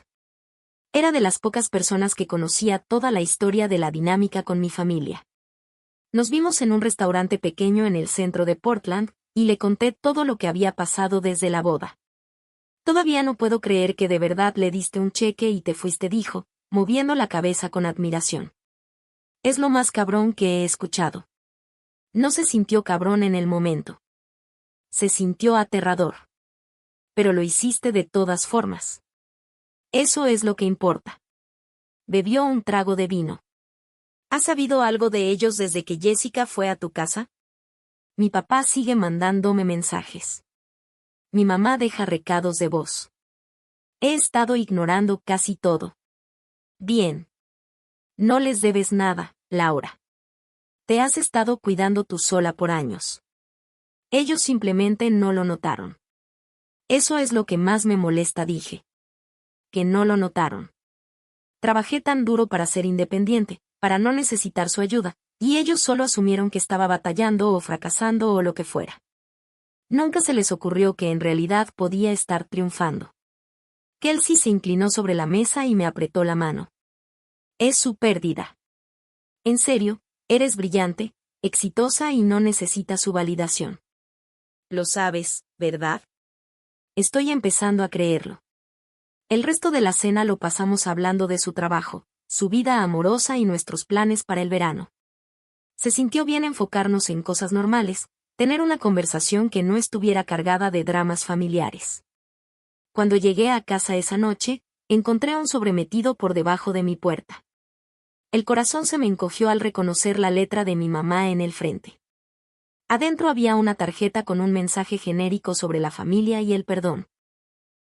Era de las pocas personas que conocía toda la historia de la dinámica con mi familia. Nos vimos en un restaurante pequeño en el centro de Portland, y le conté todo lo que había pasado desde la boda. Todavía no puedo creer que de verdad le diste un cheque y te fuiste, dijo, moviendo la cabeza con admiración. Es lo más cabrón que he escuchado. No se sintió cabrón en el momento. Se sintió aterrador. Pero lo hiciste de todas formas. Eso es lo que importa. Bebió un trago de vino. ¿Has sabido algo de ellos desde que Jessica fue a tu casa? Mi papá sigue mandándome mensajes. Mi mamá deja recados de voz. He estado ignorando casi todo. Bien. No les debes nada, Laura. Te has estado cuidando tú sola por años. Ellos simplemente no lo notaron. Eso es lo que más me molesta, dije. Que no lo notaron. Trabajé tan duro para ser independiente, para no necesitar su ayuda, y ellos solo asumieron que estaba batallando o fracasando o lo que fuera. Nunca se les ocurrió que en realidad podía estar triunfando. Kelsey se inclinó sobre la mesa y me apretó la mano. Es su pérdida. En serio, eres brillante, exitosa y no necesitas su validación. Lo sabes, ¿verdad? Estoy empezando a creerlo. El resto de la cena lo pasamos hablando de su trabajo, su vida amorosa y nuestros planes para el verano. Se sintió bien enfocarnos en cosas normales, tener una conversación que no estuviera cargada de dramas familiares. Cuando llegué a casa esa noche, encontré un sobremetido por debajo de mi puerta. El corazón se me encogió al reconocer la letra de mi mamá en el frente. Adentro había una tarjeta con un mensaje genérico sobre la familia y el perdón.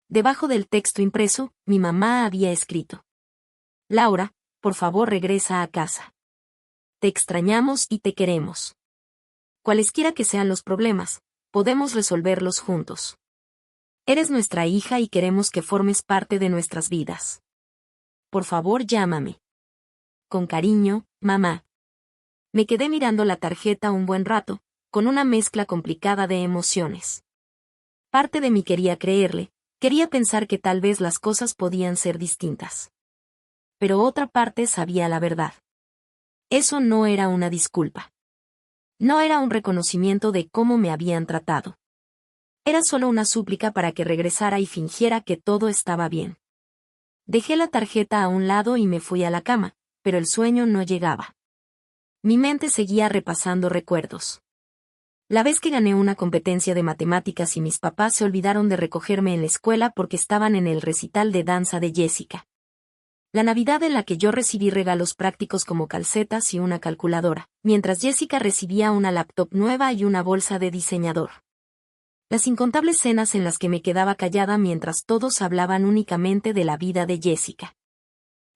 Debajo del texto impreso, mi mamá había escrito: Laura, por favor regresa a casa. Te extrañamos y te queremos. Cualesquiera que sean los problemas, podemos resolverlos juntos. Eres nuestra hija y queremos que formes parte de nuestras vidas. Por favor, llámame. Con cariño, mamá. Me quedé mirando la tarjeta un buen rato, con una mezcla complicada de emociones. Parte de mí quería creerle, quería pensar que tal vez las cosas podían ser distintas. Pero otra parte sabía la verdad. Eso no era una disculpa. No era un reconocimiento de cómo me habían tratado. Era solo una súplica para que regresara y fingiera que todo estaba bien. Dejé la tarjeta a un lado y me fui a la cama, pero el sueño no llegaba. Mi mente seguía repasando recuerdos. La vez que gané una competencia de matemáticas y mis papás se olvidaron de recogerme en la escuela porque estaban en el recital de danza de Jessica. La Navidad en la que yo recibí regalos prácticos como calcetas y una calculadora, mientras Jessica recibía una laptop nueva y una bolsa de diseñador. Las incontables cenas en las que me quedaba callada mientras todos hablaban únicamente de la vida de Jessica.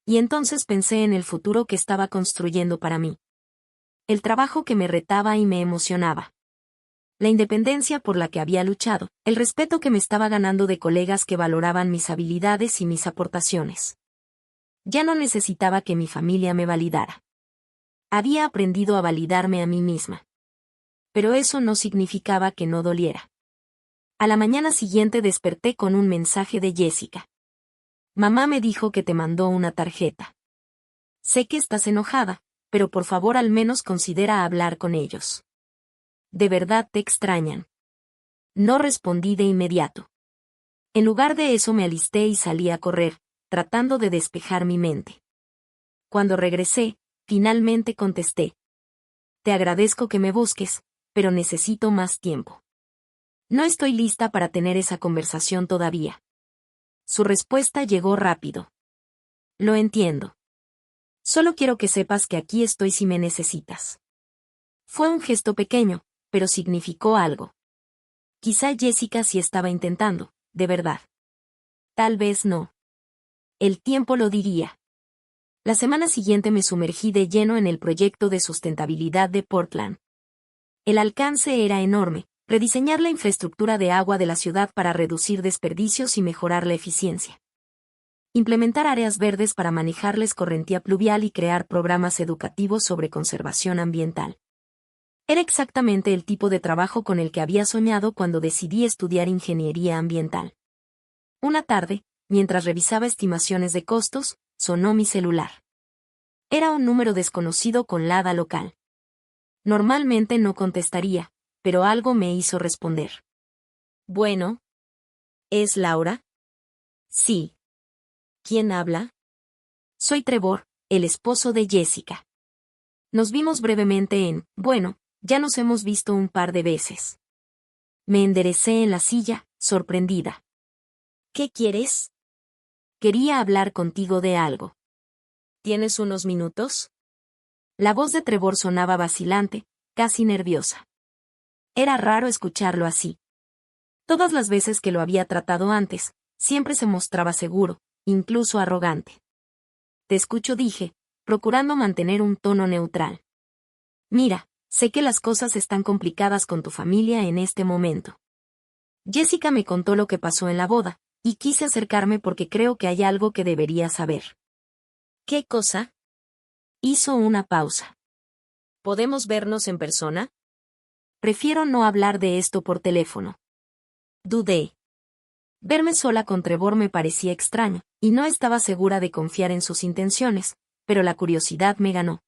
Y entonces pensé en el futuro que estaba construyendo para mí. El trabajo que me retaba y me emocionaba. La independencia por la que había luchado, el respeto que me estaba ganando de colegas que valoraban mis habilidades y mis aportaciones. Ya no necesitaba que mi familia me validara. Había aprendido a validarme a mí misma. Pero eso no significaba que no doliera. A la mañana siguiente desperté con un mensaje de Jessica. Mamá me dijo que te mandó una tarjeta. Sé que estás enojada, pero por favor al menos considera hablar con ellos. De verdad te extrañan. No respondí de inmediato. En lugar de eso me alisté y salí a correr, tratando de despejar mi mente. Cuando regresé, finalmente contesté. Te agradezco que me busques, pero necesito más tiempo. No estoy lista para tener esa conversación todavía. Su respuesta llegó rápido. Lo entiendo. Solo quiero que sepas que aquí estoy si me necesitas. Fue un gesto pequeño, pero significó algo. Quizá Jessica sí estaba intentando, de verdad. Tal vez no. El tiempo lo diría. La semana siguiente me sumergí de lleno en el proyecto de sustentabilidad de Portland. El alcance era enorme, rediseñar la infraestructura de agua de la ciudad para reducir desperdicios y mejorar la eficiencia. Implementar áreas verdes para manejar la escorrentía pluvial y crear programas educativos sobre conservación ambiental. Era exactamente el tipo de trabajo con el que había soñado cuando decidí estudiar ingeniería ambiental. Una tarde, mientras revisaba estimaciones de costos, sonó mi celular. Era un número desconocido con LADA local. Normalmente no contestaría, pero algo me hizo responder. Bueno. ¿Es Laura? Sí. ¿Quién habla? Soy Trevor, el esposo de Jessica. Nos vimos brevemente ya nos hemos visto un par de veces. Me enderecé en la silla, sorprendida. ¿Qué quieres? Quería hablar contigo de algo. ¿Tienes unos minutos? La voz de Trevor sonaba vacilante, casi nerviosa. Era raro escucharlo así. Todas las veces que lo había tratado antes, siempre se mostraba seguro, incluso arrogante. Te escucho, dije, procurando mantener un tono neutral. Mira, sé que las cosas están complicadas con tu familia en este momento. Jessica me contó lo que pasó en la boda, y quise acercarme porque creo que hay algo que debería saber. ¿Qué cosa? Hizo una pausa. ¿Podemos vernos en persona? Prefiero no hablar de esto por teléfono. Dudé. Verme sola con Trevor me parecía extraño, y no estaba segura de confiar en sus intenciones, pero la curiosidad me ganó.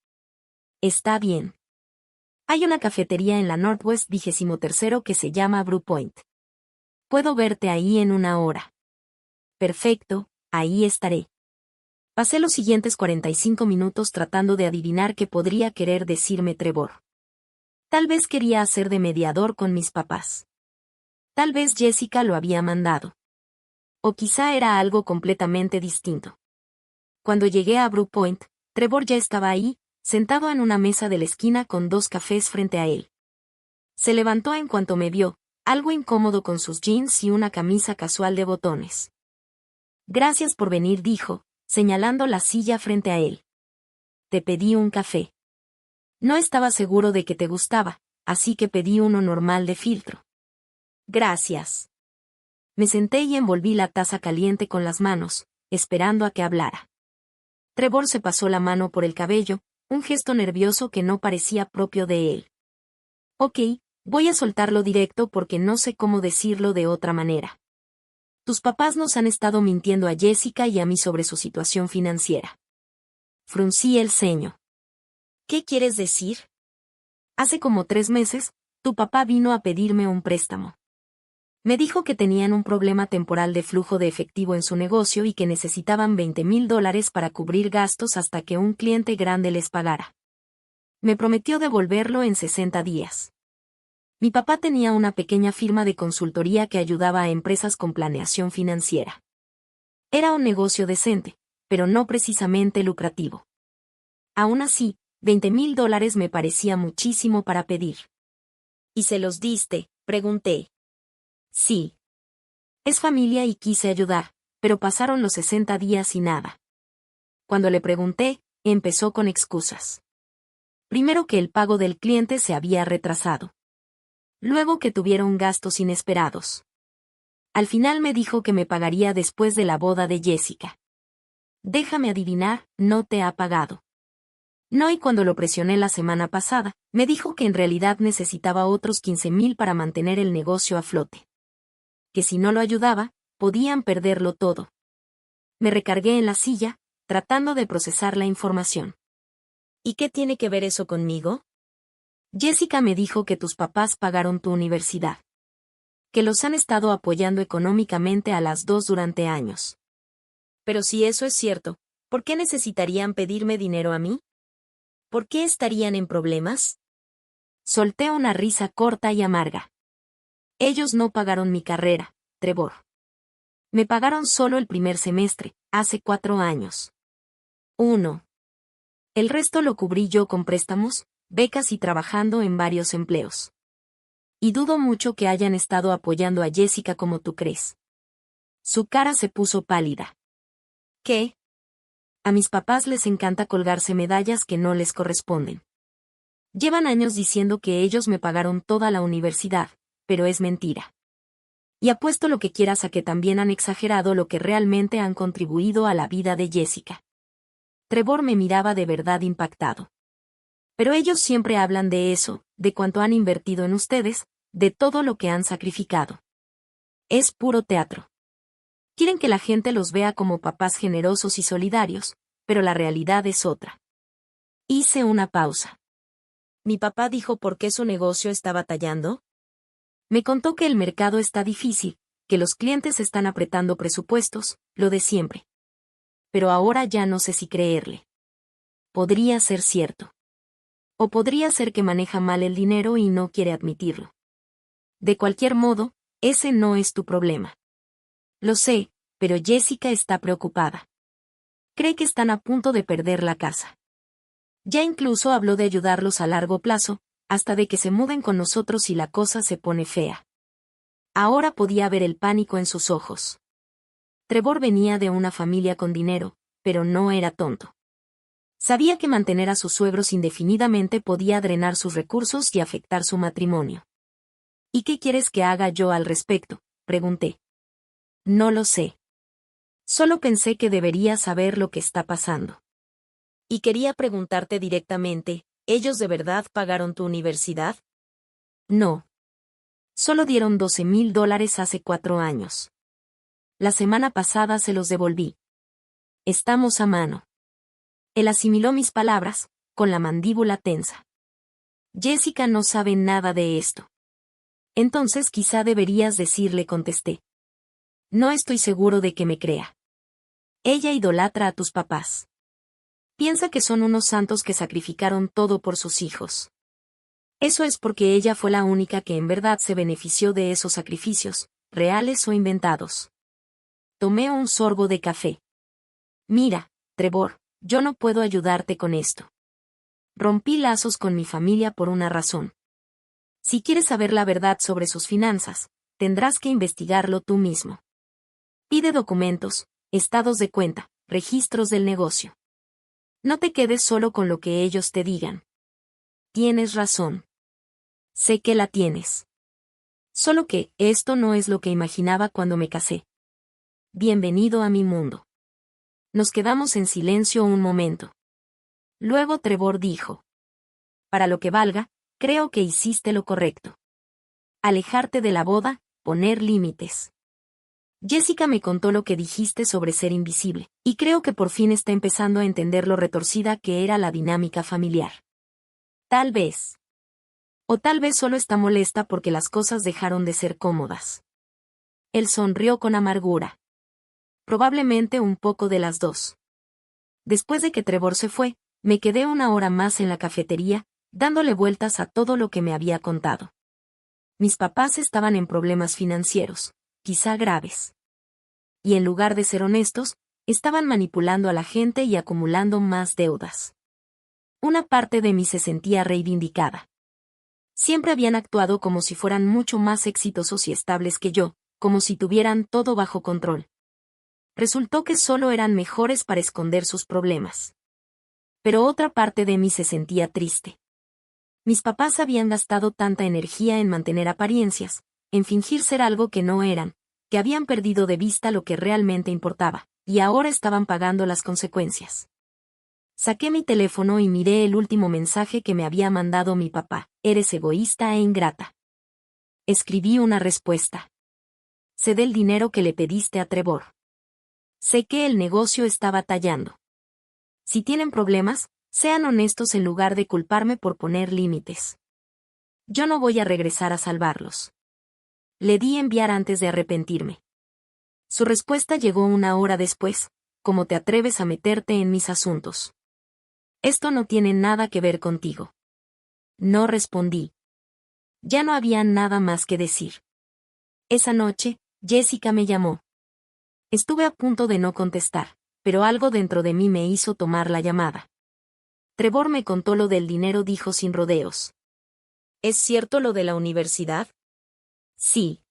Está bien. Hay una cafetería en la Northwest 23 que se llama Brew Point. Puedo verte ahí en una hora. Perfecto, ahí estaré. Pasé los siguientes 45 minutos tratando de adivinar qué podría querer decirme Trevor. Tal vez quería hacer de mediador con mis papás. Tal vez Jessica lo había mandado. O quizá era algo completamente distinto. Cuando llegué a Brew Point, Trevor ya estaba ahí, sentado en una mesa de la esquina con 2 cafés frente a él. Se levantó en cuanto me vio, algo incómodo con sus jeans y una camisa casual de botones. Gracias por venir, dijo, señalando la silla frente a él. Te pedí un café. No estaba seguro de que te gustaba, así que pedí uno normal de filtro. Gracias. Me senté y envolví la taza caliente con las manos, esperando a que hablara. Trevor se pasó la mano por el cabello, un gesto nervioso que no parecía propio de él. Ok, voy a soltarlo directo porque no sé cómo decirlo de otra manera. Tus papás nos han estado mintiendo a Jessica y a mí sobre su situación financiera. Fruncí el ceño. ¿Qué quieres decir? Hace como 3 meses, tu papá vino a pedirme un préstamo. Me dijo que tenían un problema temporal de flujo de efectivo en su negocio y que necesitaban $20,000 para cubrir gastos hasta que un cliente grande les pagara. Me prometió devolverlo en 60 días. Mi papá tenía una pequeña firma de consultoría que ayudaba a empresas con planeación financiera. Era un negocio decente, pero no precisamente lucrativo. Aún así, $20,000 me parecía muchísimo para pedir. ¿Y se los diste?, pregunté. Sí. Es familia y quise ayudar, pero pasaron los 60 días y nada. Cuando le pregunté, empezó con excusas. Primero que el pago del cliente se había retrasado. Luego que tuvieron gastos inesperados. Al final me dijo que me pagaría después de la boda de Jessica. Déjame adivinar, no te ha pagado. No, y cuando lo presioné la semana pasada, me dijo que en realidad necesitaba otros 15,000 para mantener el negocio a flote. Que si no lo ayudaba, podían perderlo todo. Me recargué en la silla, tratando de procesar la información. ¿Y qué tiene que ver eso conmigo? Jessica me dijo que tus papás pagaron tu universidad. Que los han estado apoyando económicamente a las dos durante años. Pero si eso es cierto, ¿por qué necesitarían pedirme dinero a mí? ¿Por qué estarían en problemas? Solté una risa corta y amarga. Ellos no pagaron mi carrera, Trevor. Me pagaron solo el primer semestre, hace 4 años. 1. El resto lo cubrí yo con préstamos, becas y trabajando en varios empleos. Y dudo mucho que hayan estado apoyando a Jessica como tú crees. Su cara se puso pálida. ¿Qué? A mis papás les encanta colgarse medallas que no les corresponden. Llevan años diciendo que ellos me pagaron toda la universidad, pero es mentira. Y apuesto lo que quieras a que también han exagerado lo que realmente han contribuido a la vida de Jessica. Trevor me miraba de verdad impactado. Pero ellos siempre hablan de eso, de cuánto han invertido en ustedes, de todo lo que han sacrificado. Es puro teatro. Quieren que la gente los vea como papás generosos y solidarios, pero la realidad es otra. Hice una pausa. ¿Mi papá dijo por qué su negocio está batallando? Me contó que el mercado está difícil, que los clientes están apretando presupuestos, lo de siempre. Pero ahora ya no sé si creerle. Podría ser cierto. O podría ser que maneja mal el dinero y no quiere admitirlo. De cualquier modo, ese no es tu problema. Lo sé, pero Jessica está preocupada. Cree que están a punto de perder la casa. Ya incluso habló de ayudarlos a largo plazo, hasta de que se muden con nosotros si la cosa se pone fea. Ahora podía ver el pánico en sus ojos. Trevor venía de una familia con dinero, pero no era tonto. Sabía que mantener a sus suegros indefinidamente podía drenar sus recursos y afectar su matrimonio. ¿Y qué quieres que haga yo al respecto?, pregunté. No lo sé. Solo pensé que deberías saber lo que está pasando. Y quería preguntarte directamente, ¿ellos de verdad pagaron tu universidad? No. Solo dieron $12,000 hace 4 años. La semana pasada se los devolví. Estamos a mano. Él asimiló mis palabras, con la mandíbula tensa. Jessica no sabe nada de esto. Entonces quizá deberías decirle, contesté. No estoy seguro de que me crea. Ella idolatra a tus papás. Piensa que son unos santos que sacrificaron todo por sus hijos. Eso es porque ella fue la única que en verdad se benefició de esos sacrificios, reales o inventados. Tomé un sorbo de café. Mira, Trevor, yo no puedo ayudarte con esto. Rompí lazos con mi familia por una razón. Si quieres saber la verdad sobre sus finanzas, tendrás que investigarlo tú mismo. Pide documentos, estados de cuenta, registros del negocio. No te quedes solo con lo que ellos te digan. Tienes razón. Sé que la tienes. Solo que, esto no es lo que imaginaba cuando me casé. Bienvenido a mi mundo. Nos quedamos en silencio un momento. Luego Trevor dijo. Para lo que valga, creo que hiciste lo correcto. Alejarte de la boda, poner límites. Jessica me contó lo que dijiste sobre ser invisible, y creo que por fin está empezando a entender lo retorcida que era la dinámica familiar. Tal vez. O tal vez solo está molesta porque las cosas dejaron de ser cómodas. Él sonrió con amargura. Probablemente un poco de las dos. Después de que Trevor se fue, me quedé 1 hora más en la cafetería, dándole vueltas a todo lo que me había contado. Mis papás estaban en problemas financieros, quizá graves. Y en lugar de ser honestos, estaban manipulando a la gente y acumulando más deudas. Una parte de mí se sentía reivindicada. Siempre habían actuado como si fueran mucho más exitosos y estables que yo, como si tuvieran todo bajo control. Resultó que solo eran mejores para esconder sus problemas. Pero otra parte de mí se sentía triste. Mis papás habían gastado tanta energía en mantener apariencias, en fingir ser algo que no eran, que habían perdido de vista lo que realmente importaba, y ahora estaban pagando las consecuencias. Saqué mi teléfono y miré el último mensaje que me había mandado mi papá. Eres egoísta e ingrata. Escribí una respuesta. Sé del dinero que le pediste a Trevor. Sé que el negocio está batallando. Si tienen problemas, sean honestos en lugar de culparme por poner límites. Yo no voy a regresar a salvarlos. Le di enviar antes de arrepentirme. Su respuesta llegó una hora después. ¿Cómo te atreves a meterte en mis asuntos? Esto no tiene nada que ver contigo. No respondí. Ya no había nada más que decir. Esa noche, Jessica me llamó. Estuve a punto de no contestar, pero algo dentro de mí me hizo tomar la llamada. Trevor me contó lo del dinero, dijo sin rodeos. ¿Es cierto lo de la universidad? Sí.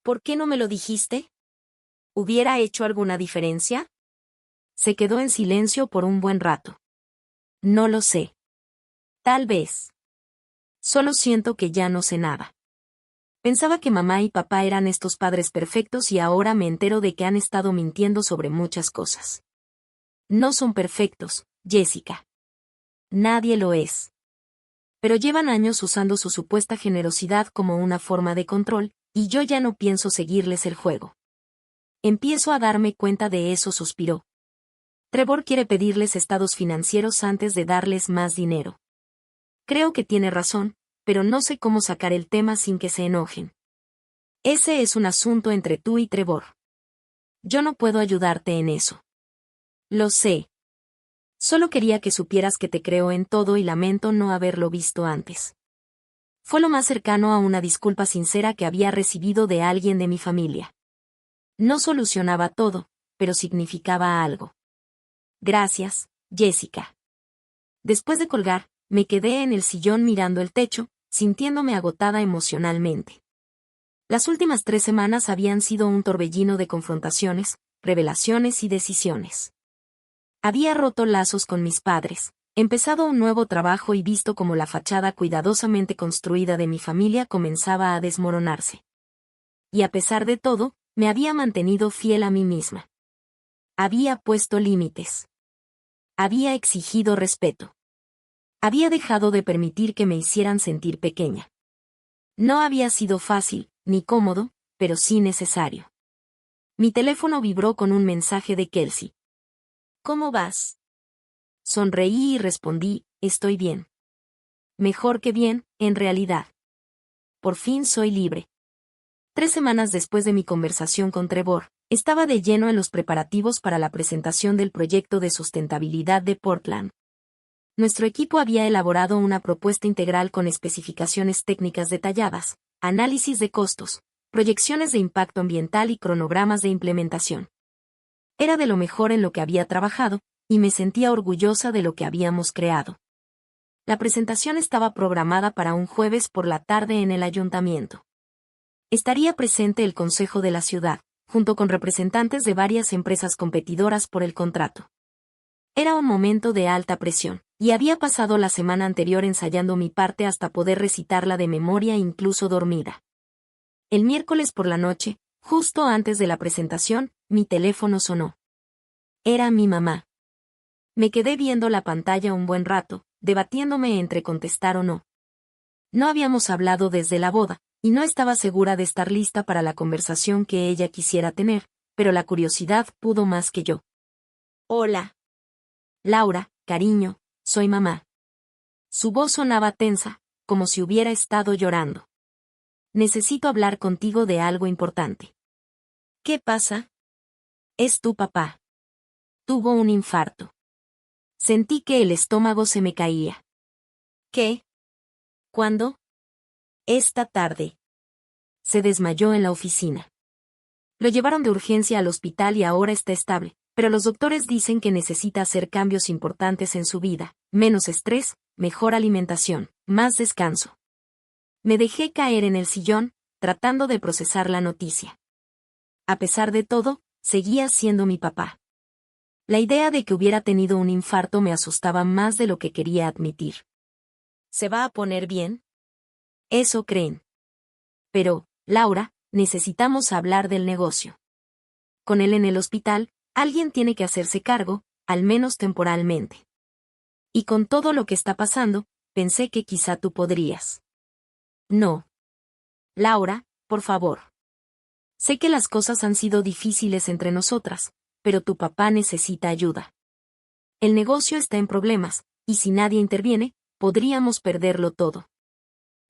¿Por qué no me lo dijiste? ¿Hubiera hecho alguna diferencia? Se quedó en silencio por un buen rato. No lo sé. Tal vez. Solo siento que ya no sé nada. Pensaba que mamá y papá eran estos padres perfectos y ahora me entero de que han estado mintiendo sobre muchas cosas. No son perfectos, Jessica. Nadie lo es. Pero llevan años usando su supuesta generosidad como una forma de control, y yo ya no pienso seguirles el juego. Empiezo a darme cuenta de eso, suspiró. Trevor quiere pedirles estados financieros antes de darles más dinero. Creo que tiene razón, pero no sé cómo sacar el tema sin que se enojen. Ese es un asunto entre tú y Trevor. Yo no puedo ayudarte en eso. Lo sé. Solo quería que supieras que te creo en todo y lamento no haberlo visto antes. Fue lo más cercano a una disculpa sincera que había recibido de alguien de mi familia. No solucionaba todo, pero significaba algo. Gracias, Jessica. Después de colgar, me quedé en el sillón mirando el techo, sintiéndome agotada emocionalmente. Las últimas 3 semanas habían sido un torbellino de confrontaciones, revelaciones y decisiones. Había roto lazos con mis padres, empezado un nuevo trabajo y visto cómo la fachada cuidadosamente construida de mi familia comenzaba a desmoronarse. Y a pesar de todo, me había mantenido fiel a mí misma. Había puesto límites. Había exigido respeto. Había dejado de permitir que me hicieran sentir pequeña. No había sido fácil, ni cómodo, pero sí necesario. Mi teléfono vibró con un mensaje de Kelsey. ¿Cómo vas? Sonreí y respondí, estoy bien. Mejor que bien, en realidad. Por fin soy libre. 3 semanas después de mi conversación con Trevor, estaba de lleno en los preparativos para la presentación del proyecto de sustentabilidad de Portland. Nuestro equipo había elaborado una propuesta integral con especificaciones técnicas detalladas, análisis de costos, proyecciones de impacto ambiental y cronogramas de implementación. Era de lo mejor en lo que había trabajado, y me sentía orgullosa de lo que habíamos creado. La presentación estaba programada para un jueves por la tarde en el ayuntamiento. Estaría presente el consejo de la ciudad, junto con representantes de varias empresas competidoras por el contrato. Era un momento de alta presión, y había pasado la semana anterior ensayando mi parte hasta poder recitarla de memoria incluso dormida. El miércoles por la noche, justo antes de la presentación, mi teléfono sonó. Era mi mamá. Me quedé viendo la pantalla un buen rato, debatiéndome entre contestar o no. No habíamos hablado desde la boda, y no estaba segura de estar lista para la conversación que ella quisiera tener, pero la curiosidad pudo más que yo. Hola. Laura, cariño, soy mamá. Su voz sonaba tensa, como si hubiera estado llorando. Necesito hablar contigo de algo importante. ¿Qué pasa? Es tu papá. Tuvo un infarto. Sentí que el estómago se me caía. ¿Qué? ¿Cuándo? Esta tarde. Se desmayó en la oficina. Lo llevaron de urgencia al hospital y ahora está estable, pero los doctores dicen que necesita hacer cambios importantes en su vida, menos estrés, mejor alimentación, más descanso. Me dejé caer en el sillón, tratando de procesar la noticia. A pesar de todo, seguía siendo mi papá. La idea de que hubiera tenido un infarto me asustaba más de lo que quería admitir. ¿Se va a poner bien? Eso creen. Pero, Laura, necesitamos hablar del negocio. Con él en el hospital, alguien tiene que hacerse cargo, al menos temporalmente. Y con todo lo que está pasando, pensé que quizá tú podrías. No. Laura, por favor. Sé que las cosas han sido difíciles entre nosotras, pero tu papá necesita ayuda. El negocio está en problemas, y si nadie interviene, podríamos perderlo todo.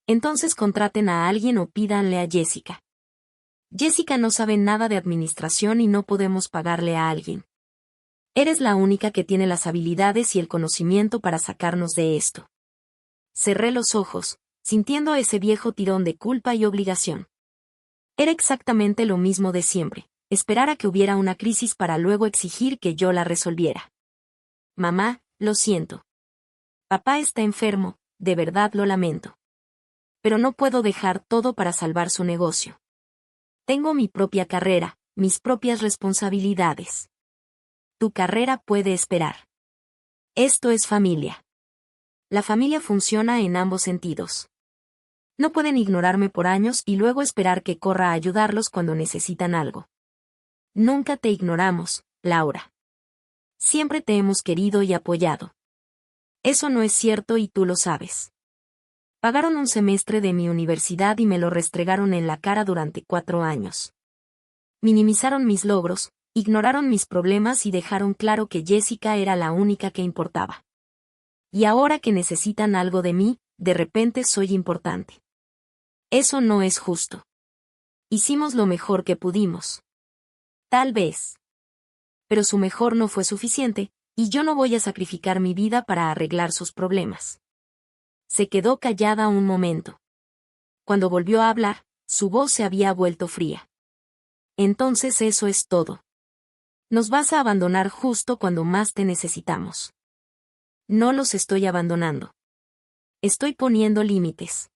Entonces contraten a alguien o pídanle a Jessica. Jessica no sabe nada de administración y no podemos pagarle a alguien. Eres la única que tiene las habilidades y el conocimiento para sacarnos de esto. Cerré los ojos, sintiendo ese viejo tirón de culpa y obligación. Era exactamente lo mismo de siempre, esperar a que hubiera una crisis para luego exigir que yo la resolviera. Mamá, lo siento. Papá está enfermo, de verdad lo lamento. Pero no puedo dejar todo para salvar su negocio. Tengo mi propia carrera, mis propias responsabilidades. Tu carrera puede esperar. Esto es familia. La familia funciona en ambos sentidos. No pueden ignorarme por años y luego esperar que corra a ayudarlos cuando necesitan algo. Nunca te ignoramos, Laura. Siempre te hemos querido y apoyado. Eso no es cierto y tú lo sabes. Pagaron un semestre de mi universidad y me lo restregaron en la cara durante 4 años. Minimizaron mis logros, ignoraron mis problemas y dejaron claro que Jessica era la única que importaba. Y ahora que necesitan algo de mí, de repente soy importante. Eso no es justo. Hicimos lo mejor que pudimos. Tal vez. Pero su mejor no fue suficiente, y yo no voy a sacrificar mi vida para arreglar sus problemas. Se quedó callada un momento. Cuando volvió a hablar, su voz se había vuelto fría. Entonces eso es todo. Nos vas a abandonar justo cuando más te necesitamos. No los estoy abandonando. Estoy poniendo límites.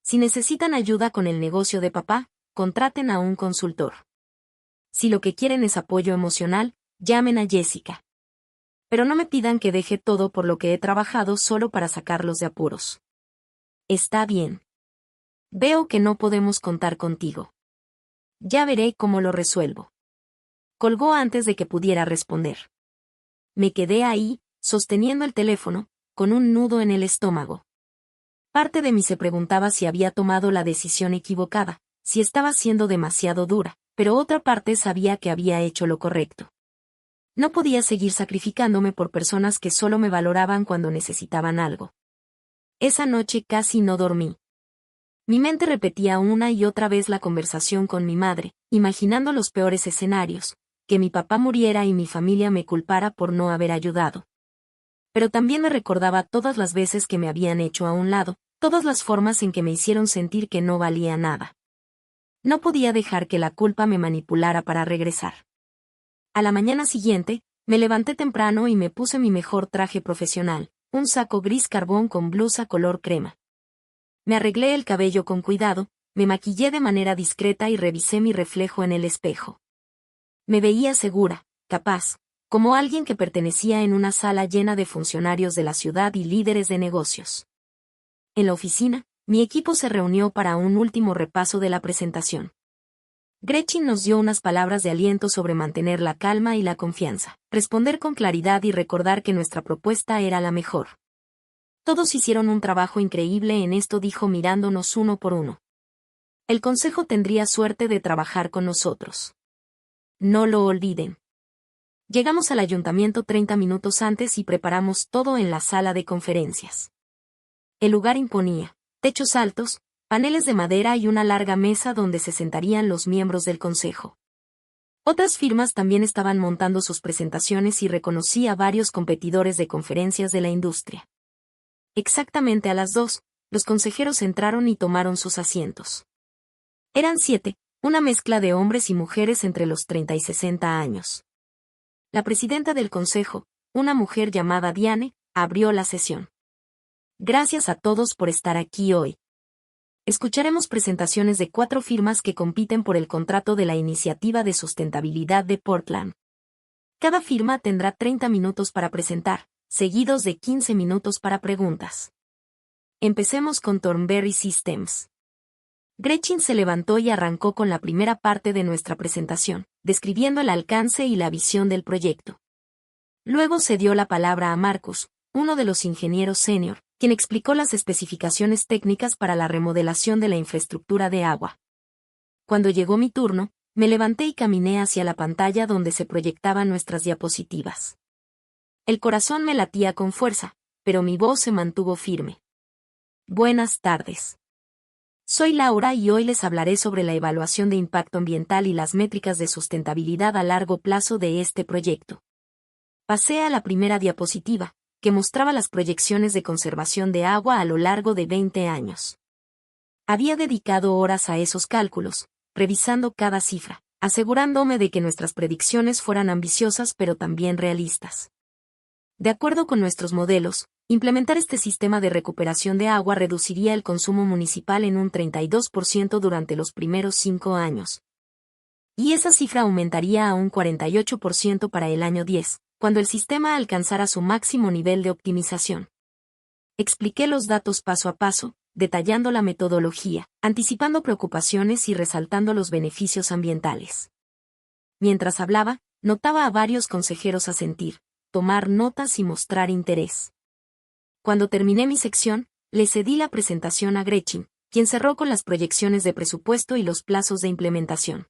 Si necesitan ayuda con el negocio de papá, contraten a un consultor. Si lo que quieren es apoyo emocional, llamen a Jessica. Pero no me pidan que deje todo por lo que he trabajado solo para sacarlos de apuros. Está bien. Veo que no podemos contar contigo. Ya veré cómo lo resuelvo. Colgó antes de que pudiera responder. Me quedé ahí, sosteniendo el teléfono, con un nudo en el estómago. Parte de mí se preguntaba si había tomado la decisión equivocada, si estaba siendo demasiado dura, pero otra parte sabía que había hecho lo correcto. No podía seguir sacrificándome por personas que solo me valoraban cuando necesitaban algo. Esa noche casi no dormí. Mi mente repetía una y otra vez la conversación con mi madre, imaginando los peores escenarios, que mi papá muriera y mi familia me culpara por no haber ayudado. Pero también me recordaba todas las veces que me habían hecho a un lado, todas las formas en que me hicieron sentir que no valía nada. No podía dejar que la culpa me manipulara para regresar. A la mañana siguiente, me levanté temprano y me puse mi mejor traje profesional, un saco gris carbón con blusa color crema. Me arreglé el cabello con cuidado, me maquillé de manera discreta y revisé mi reflejo en el espejo. Me veía segura, capaz, como alguien que pertenecía en una sala llena de funcionarios de la ciudad y líderes de negocios. En la oficina, mi equipo se reunió para un último repaso de la presentación. Gretchen nos dio unas palabras de aliento sobre mantener la calma y la confianza, responder con claridad y recordar que nuestra propuesta era la mejor. Todos hicieron un trabajo increíble en esto, dijo mirándonos uno por uno. El consejo tendría suerte de trabajar con nosotros. No lo olviden. Llegamos al ayuntamiento 30 minutos antes y preparamos todo en la sala de conferencias. El lugar imponía techos altos, paneles de madera y una larga mesa donde se sentarían los miembros del consejo. Otras firmas también estaban montando sus presentaciones y reconocí a varios competidores de conferencias de la industria. Exactamente a las 2, los consejeros entraron y tomaron sus asientos. Eran 7, una mezcla de hombres y mujeres entre los 30 y 60 años. La presidenta del consejo, una mujer llamada Diane, abrió la sesión. Gracias a todos por estar aquí hoy. Escucharemos presentaciones de 4 firmas que compiten por el contrato de la Iniciativa de Sustentabilidad de Portland. Cada firma tendrá 30 minutos para presentar, seguidos de 15 minutos para preguntas. Empecemos con Thornberry Systems. Gretchen se levantó y arrancó con la primera parte de nuestra presentación, describiendo el alcance y la visión del proyecto. Luego se dio la palabra a Marcus, uno de los ingenieros senior, quien explicó las especificaciones técnicas para la remodelación de la infraestructura de agua. Cuando llegó mi turno, me levanté y caminé hacia la pantalla donde se proyectaban nuestras diapositivas. El corazón me latía con fuerza, pero mi voz se mantuvo firme. Buenas tardes. Soy Laura y hoy les hablaré sobre la evaluación de impacto ambiental y las métricas de sustentabilidad a largo plazo de este proyecto. Pasé a la primera diapositiva, que mostraba las proyecciones de conservación de agua a lo largo de 20 años. Había dedicado horas a esos cálculos, revisando cada cifra, asegurándome de que nuestras predicciones fueran ambiciosas pero también realistas. De acuerdo con nuestros modelos, implementar este sistema de recuperación de agua reduciría el consumo municipal en un 32% durante los primeros 5 años. Y esa cifra aumentaría a un 48% para el año 10, cuando el sistema alcanzara su máximo nivel de optimización. Expliqué los datos paso a paso, detallando la metodología, anticipando preocupaciones y resaltando los beneficios ambientales. Mientras hablaba, notaba a varios consejeros asentir, tomar notas y mostrar interés. Cuando terminé mi sección, le cedí la presentación a Gretchen, quien cerró con las proyecciones de presupuesto y los plazos de implementación.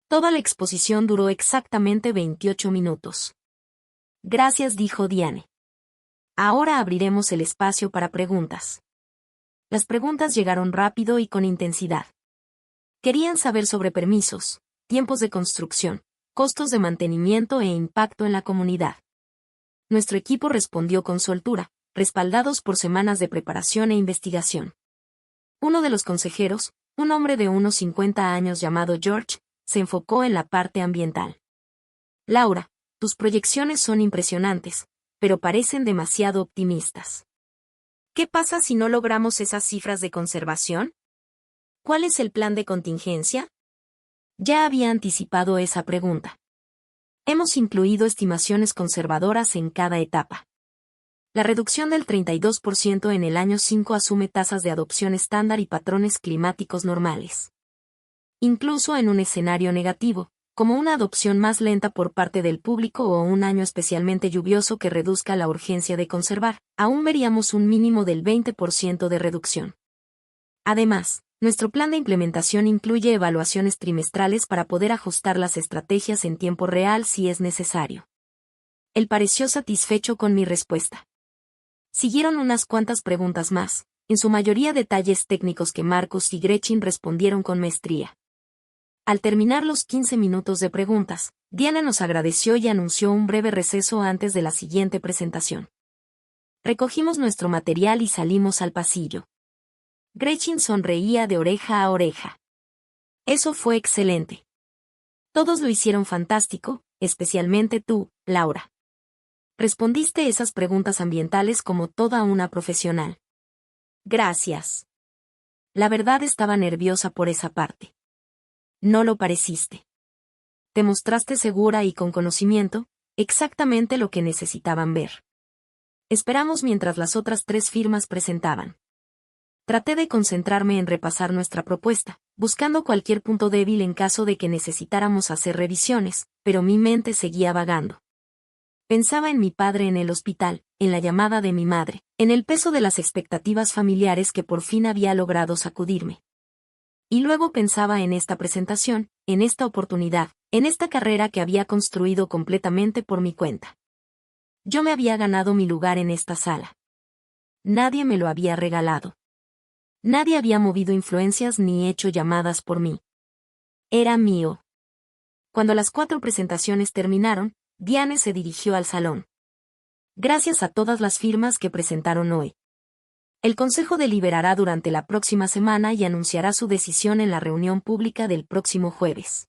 Toda la exposición duró exactamente 28 minutos. Gracias, dijo Diane. Ahora abriremos el espacio para preguntas. Las preguntas llegaron rápido y con intensidad. Querían saber sobre permisos, tiempos de construcción, costos de mantenimiento e impacto en la comunidad. Nuestro equipo respondió con soltura, respaldados por semanas de preparación e investigación. Uno de los consejeros, un hombre de unos 50 años llamado George, se enfocó en la parte ambiental. Laura, tus proyecciones son impresionantes, pero parecen demasiado optimistas. ¿Qué pasa si no logramos esas cifras de conservación? ¿Cuál es el plan de contingencia? Ya había anticipado esa pregunta. Hemos incluido estimaciones conservadoras en cada etapa. La reducción del 32% en el año 5 asume tasas de adopción estándar y patrones climáticos normales. Incluso en un escenario negativo, como una adopción más lenta por parte del público o un año especialmente lluvioso que reduzca la urgencia de conservar, aún veríamos un mínimo del 20% de reducción. Además, nuestro plan de implementación incluye evaluaciones trimestrales para poder ajustar las estrategias en tiempo real si es necesario. Él pareció satisfecho con mi respuesta. Siguieron unas cuantas preguntas más, en su mayoría detalles técnicos que Marcus y Gretchen respondieron con maestría. Al terminar los 15 minutos de preguntas, Diana nos agradeció y anunció un breve receso antes de la siguiente presentación. Recogimos nuestro material y salimos al pasillo. Gretchen sonreía de oreja a oreja. Eso fue excelente. Todos lo hicieron fantástico, especialmente tú, Laura. Respondiste esas preguntas ambientales como toda una profesional. Gracias. La verdad estaba nerviosa por esa parte. No lo pareciste. Te mostraste segura y con conocimiento, exactamente lo que necesitaban ver. Esperamos mientras las otras 3 firmas presentaban. Traté de concentrarme en repasar nuestra propuesta, buscando cualquier punto débil en caso de que necesitáramos hacer revisiones, pero mi mente seguía vagando. Pensaba en mi padre en el hospital, en la llamada de mi madre, en el peso de las expectativas familiares que por fin había logrado sacudirme. Y luego pensaba en esta presentación, en esta oportunidad, en esta carrera que había construido completamente por mi cuenta. Yo me había ganado mi lugar en esta sala. Nadie me lo había regalado. Nadie había movido influencias ni hecho llamadas por mí. Era mío. Cuando las 4 presentaciones terminaron, Diane se dirigió al salón. Gracias a todas las firmas que presentaron hoy. El Consejo deliberará durante la próxima semana y anunciará su decisión en la reunión pública del próximo jueves.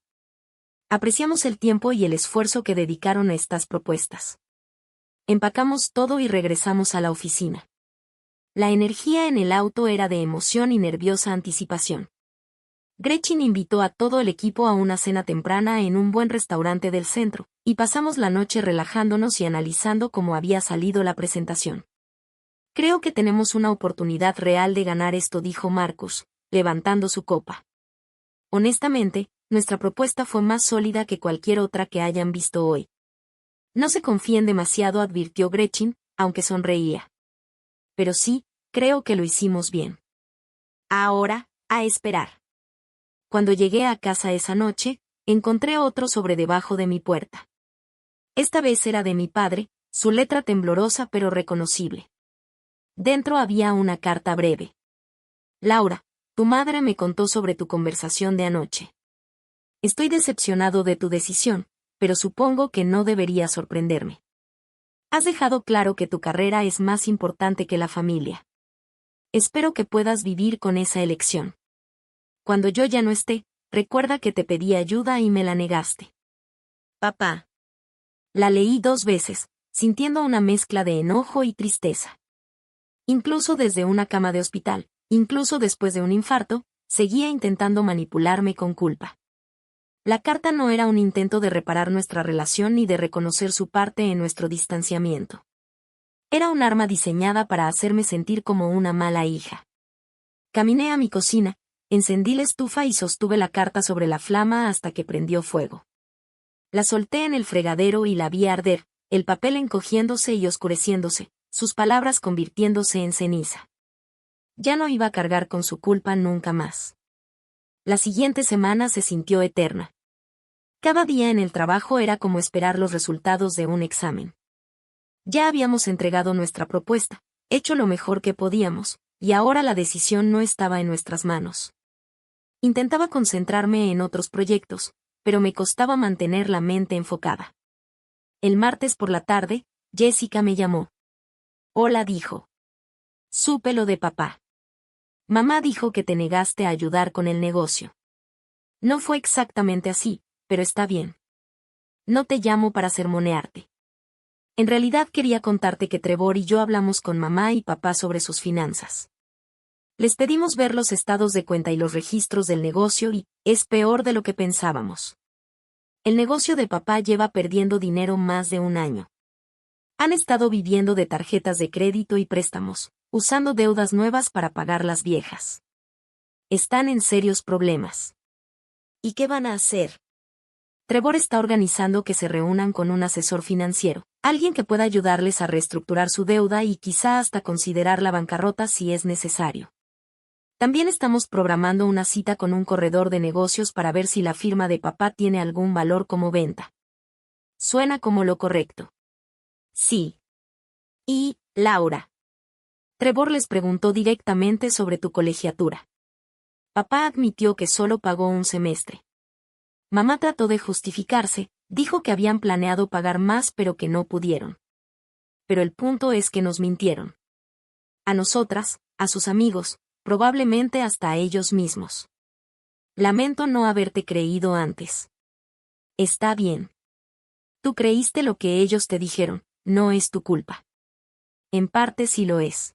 Apreciamos el tiempo y el esfuerzo que dedicaron a estas propuestas. Empacamos todo y regresamos a la oficina. La energía en el auto era de emoción y nerviosa anticipación. Gretchen invitó a todo el equipo a una cena temprana en un buen restaurante del centro, y pasamos la noche relajándonos y analizando cómo había salido la presentación. Creo que tenemos una oportunidad real de ganar esto, dijo Marcus, levantando su copa. Honestamente, nuestra propuesta fue más sólida que cualquier otra que hayan visto hoy. No se confíen demasiado, advirtió Gretchen, aunque sonreía. Pero sí, creo que lo hicimos bien. Ahora, a esperar. Cuando llegué a casa esa noche, encontré otro sobre debajo de mi puerta. Esta vez era de mi padre, su letra temblorosa pero reconocible. Dentro había una carta breve. Laura, tu madre me contó sobre tu conversación de anoche. Estoy decepcionado de tu decisión, pero supongo que no debería sorprenderme. Has dejado claro que tu carrera es más importante que la familia. Espero que puedas vivir con esa elección. Cuando yo ya no esté, recuerda que te pedí ayuda y me la negaste. Papá. La leí 2 veces, sintiendo una mezcla de enojo y tristeza. Incluso desde una cama de hospital, incluso después de un infarto, seguía intentando manipularme con culpa. La carta no era un intento de reparar nuestra relación ni de reconocer su parte en nuestro distanciamiento. Era un arma diseñada para hacerme sentir como una mala hija. Caminé a mi cocina, encendí la estufa y sostuve la carta sobre la flama hasta que prendió fuego. La solté en el fregadero y la vi arder, el papel encogiéndose y oscureciéndose, sus palabras convirtiéndose en ceniza. Ya no iba a cargar con su culpa nunca más. La siguiente semana se sintió eterna. Cada día en el trabajo era como esperar los resultados de un examen. Ya habíamos entregado nuestra propuesta, hecho lo mejor que podíamos, y ahora la decisión no estaba en nuestras manos. Intentaba concentrarme en otros proyectos, pero me costaba mantener la mente enfocada. El martes por la tarde, Jessica me llamó. Hola, dijo. Supe lo de papá. Mamá dijo que te negaste a ayudar con el negocio. No fue exactamente así, pero está bien. No te llamo para sermonearte. En realidad quería contarte que Trevor y yo hablamos con mamá y papá sobre sus finanzas. Les pedimos ver los estados de cuenta y los registros del negocio y, es peor de lo que pensábamos. El negocio de papá lleva perdiendo dinero más de 1 año. Han estado viviendo de tarjetas de crédito y préstamos, usando deudas nuevas para pagar las viejas. Están en serios problemas. ¿Y qué van a hacer? Trevor está organizando que se reúnan con un asesor financiero, alguien que pueda ayudarles a reestructurar su deuda y quizá hasta considerar la bancarrota si es necesario. También estamos programando una cita con un corredor de negocios para ver si la firma de papá tiene algún valor como venta. Suena como lo correcto. Sí. Y, Laura. Trevor les preguntó directamente sobre tu colegiatura. Papá admitió que solo pagó un semestre. Mamá trató de justificarse, dijo que habían planeado pagar más pero que no pudieron. Pero el punto es que nos mintieron. A nosotras, a sus amigos, probablemente hasta a ellos mismos. Lamento no haberte creído antes. Está bien. Tú creíste lo que ellos te dijeron, no es tu culpa. En parte sí lo es.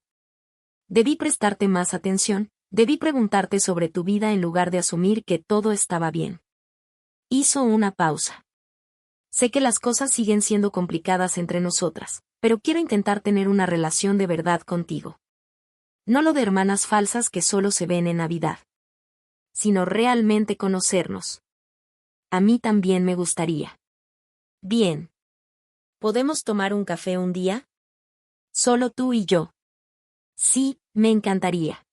Debí prestarte más atención, debí preguntarte sobre tu vida en lugar de asumir que todo estaba bien. Hizo una pausa. Sé que las cosas siguen siendo complicadas entre nosotras, pero quiero intentar tener una relación de verdad contigo. No lo de hermanas falsas que solo se ven en Navidad. Sino realmente conocernos. A mí también me gustaría. Bien. ¿Podemos tomar un café un día? Solo tú y yo. Sí, me encantaría.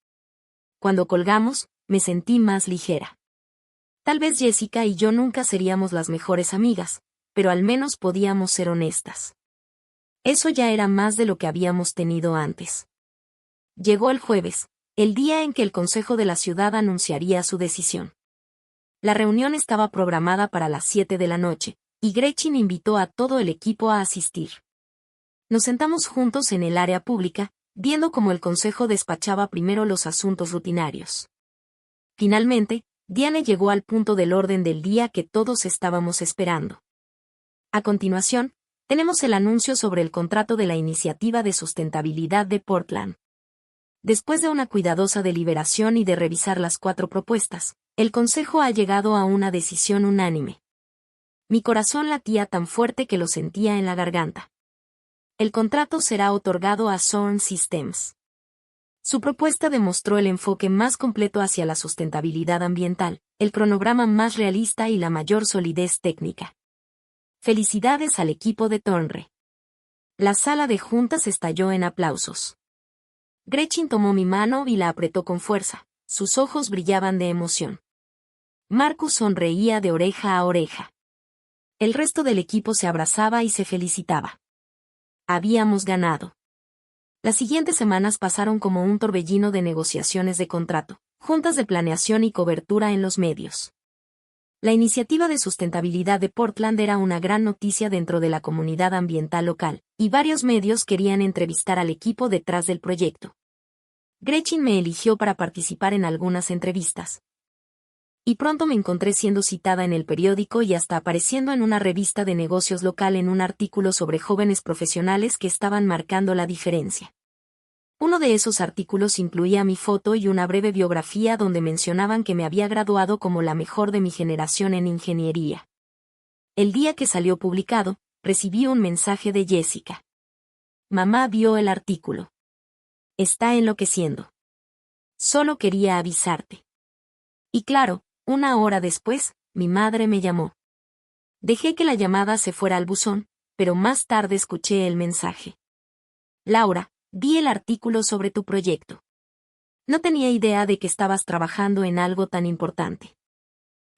Cuando colgamos, me sentí más ligera. Tal vez Jessica y yo nunca seríamos las mejores amigas, pero al menos podíamos ser honestas. Eso ya era más de lo que habíamos tenido antes. Llegó el jueves, el día en que el Consejo de la Ciudad anunciaría su decisión. La reunión estaba programada para las 7 de la noche, y Gretchen invitó a todo el equipo a asistir. Nos sentamos juntos en el área pública, viendo cómo el Consejo despachaba primero los asuntos rutinarios. Finalmente, Diane llegó al punto del orden del día que todos estábamos esperando. A continuación, tenemos el anuncio sobre el contrato de la Iniciativa de Sustentabilidad de Portland. Después de una cuidadosa deliberación y de revisar las 4 propuestas, el Consejo ha llegado a una decisión unánime. Mi corazón latía tan fuerte que lo sentía en la garganta. El contrato será otorgado a Source Systems. Su propuesta demostró el enfoque más completo hacia la sustentabilidad ambiental, el cronograma más realista y la mayor solidez técnica. Felicidades al equipo de Thornre. La sala de juntas estalló en aplausos. Gretchen tomó mi mano y la apretó con fuerza. Sus ojos brillaban de emoción. Marcus sonreía de oreja a oreja. El resto del equipo se abrazaba y se felicitaba. Habíamos ganado. Las siguientes semanas pasaron como un torbellino de negociaciones de contrato, juntas de planeación y cobertura en los medios. La iniciativa de sustentabilidad de Portland era una gran noticia dentro de la comunidad ambiental local, y varios medios querían entrevistar al equipo detrás del proyecto. Gretchen me eligió para participar en algunas entrevistas. Y pronto me encontré siendo citada en el periódico y hasta apareciendo en una revista de negocios local en un artículo sobre jóvenes profesionales que estaban marcando la diferencia. Uno de esos artículos incluía mi foto y una breve biografía donde mencionaban que me había graduado como la mejor de mi generación en ingeniería. El día que salió publicado, recibí un mensaje de Jessica. Mamá vio el artículo. Está enloqueciendo. Solo quería avisarte. Y claro, una hora después, mi madre me llamó. Dejé que la llamada se fuera al buzón, pero más tarde escuché el mensaje. Laura, vi el artículo sobre tu proyecto. No tenía idea de que estabas trabajando en algo tan importante.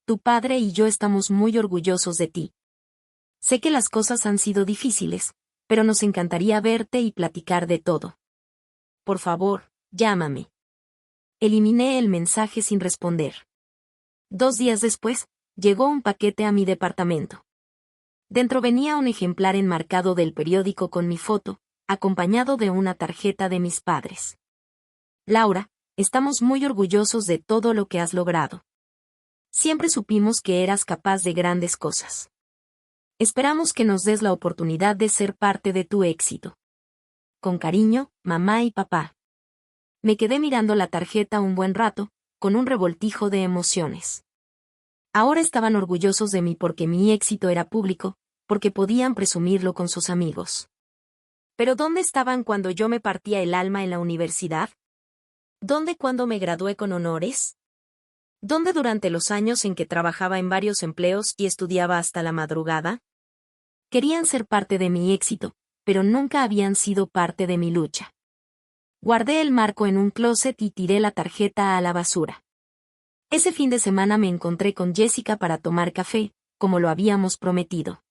Tu padre y yo estamos muy orgullosos de ti. Sé que las cosas han sido difíciles, pero nos encantaría verte y platicar de todo. Por favor, llámame. Eliminé el mensaje sin responder. 2 días después, llegó un paquete a mi departamento. Dentro venía un ejemplar enmarcado del periódico con mi foto, acompañado de una tarjeta de mis padres. Laura, estamos muy orgullosos de todo lo que has logrado. Siempre supimos que eras capaz de grandes cosas. Esperamos que nos des la oportunidad de ser parte de tu éxito. Con cariño, mamá y papá. Me quedé mirando la tarjeta un buen rato, con un revoltijo de emociones. Ahora estaban orgullosos de mí porque mi éxito era público, porque podían presumirlo con sus amigos. ¿Pero dónde estaban cuando yo me partía el alma en la universidad? ¿Dónde cuando me gradué con honores? ¿Dónde durante los años en que trabajaba en varios empleos y estudiaba hasta la madrugada? Querían ser parte de mi éxito, pero nunca habían sido parte de mi lucha. Guardé el marco en un closet y tiré la tarjeta a la basura. Ese fin de semana me encontré con Jessica para tomar café, como lo habíamos prometido.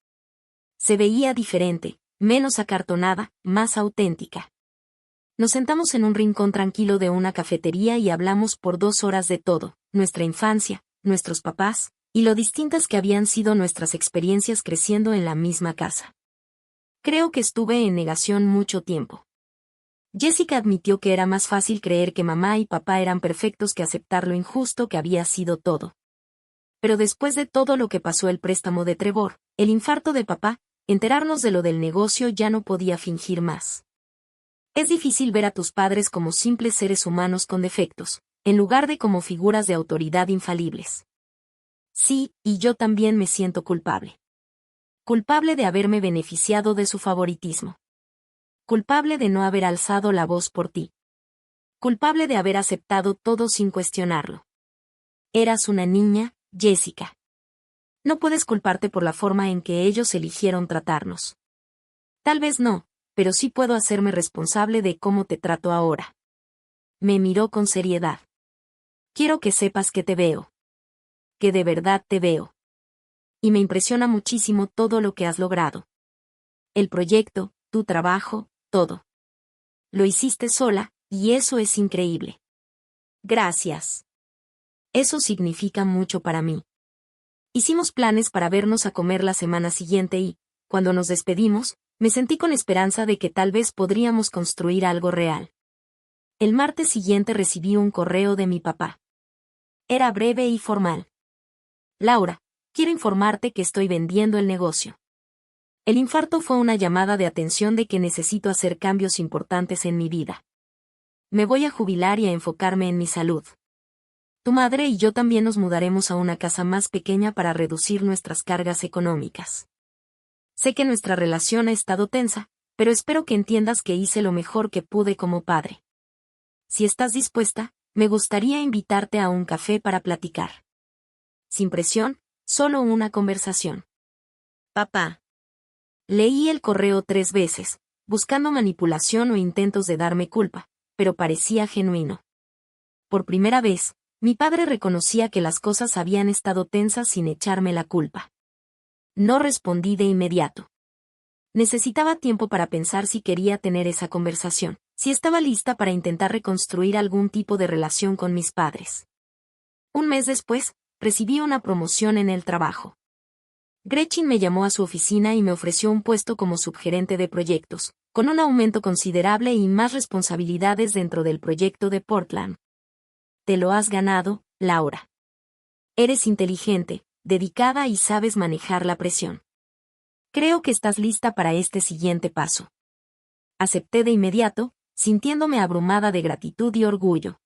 Se veía diferente, menos acartonada, más auténtica. Nos sentamos en un rincón tranquilo de una cafetería y hablamos por 2 horas de todo, nuestra infancia, nuestros papás, y lo distintas que habían sido nuestras experiencias creciendo en la misma casa. Creo que estuve en negación mucho tiempo. Jessica admitió que era más fácil creer que mamá y papá eran perfectos que aceptar lo injusto que había sido todo. Pero después de todo lo que pasó el préstamo de Trevor, el infarto de papá, enterarnos de lo del negocio ya no podía fingir más. Es difícil ver a tus padres como simples seres humanos con defectos, en lugar de como figuras de autoridad infalibles. Sí, y yo también me siento culpable. Culpable de haberme beneficiado de su favoritismo. Culpable de no haber alzado la voz por ti. Culpable de haber aceptado todo sin cuestionarlo. Eras una niña, Jessica. No puedes culparte por la forma en que ellos eligieron tratarnos. Tal vez no, pero sí puedo hacerme responsable de cómo te trato ahora. Me miró con seriedad. Quiero que sepas que te veo. Que de verdad te veo. Y me impresiona muchísimo todo lo que has logrado. El proyecto, tu trabajo, todo. Lo hiciste sola, y eso es increíble. Gracias. Eso significa mucho para mí. Hicimos planes para vernos a comer la semana siguiente y, cuando nos despedimos, me sentí con esperanza de que tal vez podríamos construir algo real. El martes siguiente recibí un correo de mi papá. Era breve y formal. Laura, quiero informarte que estoy vendiendo el negocio. El infarto fue una llamada de atención de que necesito hacer cambios importantes en mi vida. Me voy a jubilar y a enfocarme en mi salud. Tu madre y yo también nos mudaremos a una casa más pequeña para reducir nuestras cargas económicas. Sé que nuestra relación ha estado tensa, pero espero que entiendas que hice lo mejor que pude como padre. Si estás dispuesta, me gustaría invitarte a un café para platicar. Sin presión, solo una conversación. Papá. Leí el correo 3 veces, buscando manipulación o intentos de darme culpa, pero parecía genuino. Por primera vez, mi padre reconocía que las cosas habían estado tensas sin echarme la culpa. No respondí de inmediato. Necesitaba tiempo para pensar si quería tener esa conversación, si estaba lista para intentar reconstruir algún tipo de relación con mis padres. Un mes después, recibí una promoción en el trabajo. Gretchen me llamó a su oficina y me ofreció un puesto como subgerente de proyectos, con un aumento considerable y más responsabilidades dentro del proyecto de Portland. Te lo has ganado, Laura. Eres inteligente, dedicada y sabes manejar la presión. Creo que estás lista para este siguiente paso. Acepté de inmediato, sintiéndome abrumada de gratitud y orgullo.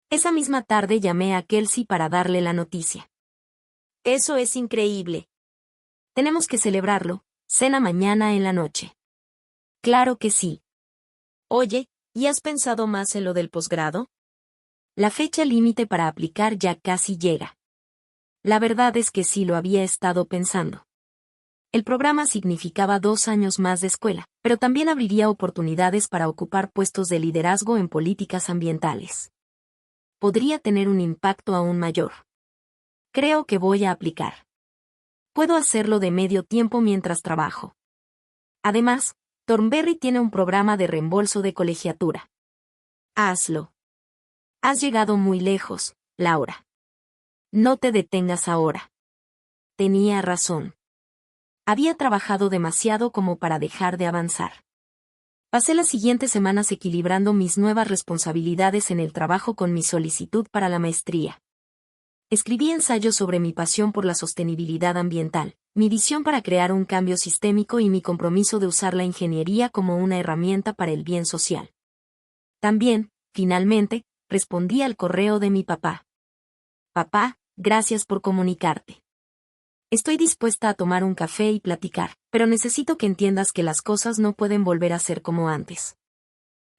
Esa misma tarde llamé a Kelsey para darle la noticia. Eso es increíble. Tenemos que celebrarlo, cena mañana en la noche. Claro que sí. Oye, ¿y has pensado más en lo del posgrado? La fecha límite para aplicar ya casi llega. La verdad es que sí lo había estado pensando. El programa significaba 2 años más de escuela, pero también abriría oportunidades para ocupar puestos de liderazgo en políticas ambientales. Podría tener un impacto aún mayor. Creo que voy a aplicar. Puedo hacerlo de medio tiempo mientras trabajo. Además, Thornberry tiene un programa de reembolso de colegiatura. Hazlo. Has llegado muy lejos, Laura. No te detengas ahora. Tenía razón. Había trabajado demasiado como para dejar de avanzar. Pasé las siguientes semanas equilibrando mis nuevas responsabilidades en el trabajo con mi solicitud para la maestría. Escribí ensayos sobre mi pasión por la sostenibilidad ambiental, mi visión para crear un cambio sistémico y mi compromiso de usar la ingeniería como una herramienta para el bien social. También, finalmente, respondí al correo de mi papá. Papá, gracias por comunicarte. Estoy dispuesta a tomar un café y platicar, pero necesito que entiendas que las cosas no pueden volver a ser como antes.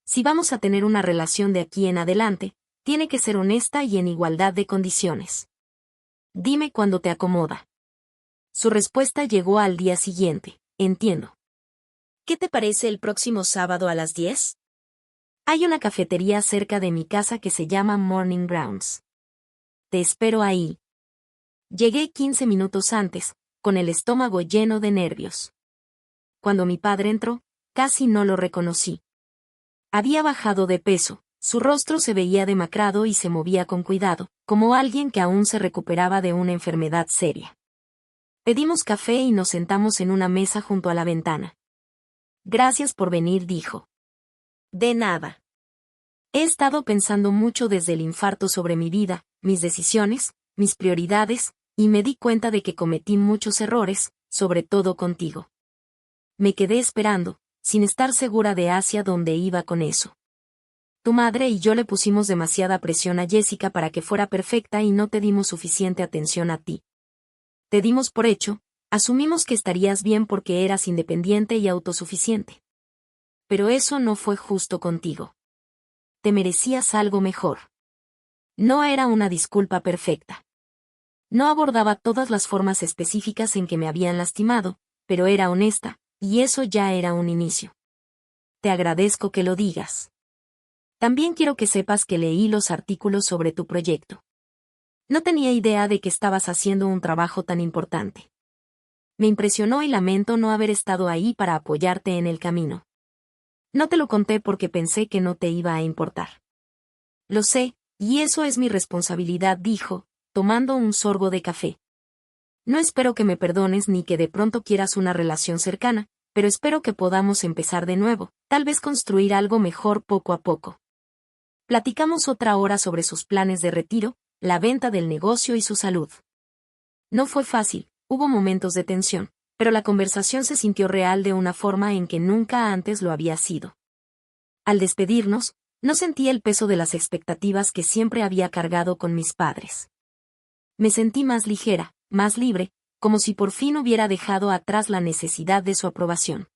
Si vamos a tener una relación de aquí en adelante, tiene que ser honesta y en igualdad de condiciones. Dime cuándo te acomoda. Su respuesta llegó al día siguiente. Entiendo. ¿Qué te parece el próximo sábado a las 10? Hay una cafetería cerca de mi casa que se llama Morning Grounds. Te espero ahí. Llegué 15 minutos antes, con el estómago lleno de nervios. Cuando mi padre entró, casi no lo reconocí. Había bajado de peso, su rostro se veía demacrado y se movía con cuidado, como alguien que aún se recuperaba de una enfermedad seria. Pedimos café y nos sentamos en una mesa junto a la ventana. Gracias por venir, dijo. De nada. He estado pensando mucho desde el infarto sobre mi vida, mis decisiones, mis prioridades, y me di cuenta de que cometí muchos errores, sobre todo contigo. Me quedé esperando, sin estar segura de hacia dónde iba con eso. Tu madre y yo le pusimos demasiada presión a Jessica para que fuera perfecta y no te dimos suficiente atención a ti. Te dimos por hecho, asumimos que estarías bien porque eras independiente y autosuficiente. Pero eso no fue justo contigo. Te merecías algo mejor. No era una disculpa perfecta. No abordaba todas las formas específicas en que me habían lastimado, pero era honesta, y eso ya era un inicio. Te agradezco que lo digas. También quiero que sepas que leí los artículos sobre tu proyecto. No tenía idea de que estabas haciendo un trabajo tan importante. Me impresionó y lamento no haber estado ahí para apoyarte en el camino. No te lo conté porque pensé que no te iba a importar. Lo sé, y eso es mi responsabilidad, dijo, tomando un sorbo de café. No espero que me perdones ni que de pronto quieras una relación cercana, pero espero que podamos empezar de nuevo, tal vez construir algo mejor poco a poco. Platicamos otra hora sobre sus planes de retiro, la venta del negocio y su salud. No fue fácil, hubo momentos de tensión, pero la conversación se sintió real de una forma en que nunca antes lo había sido. Al despedirnos, no sentí el peso de las expectativas que siempre había cargado con mis padres. Me sentí más ligera, más libre, como si por fin hubiera dejado atrás la necesidad de su aprobación.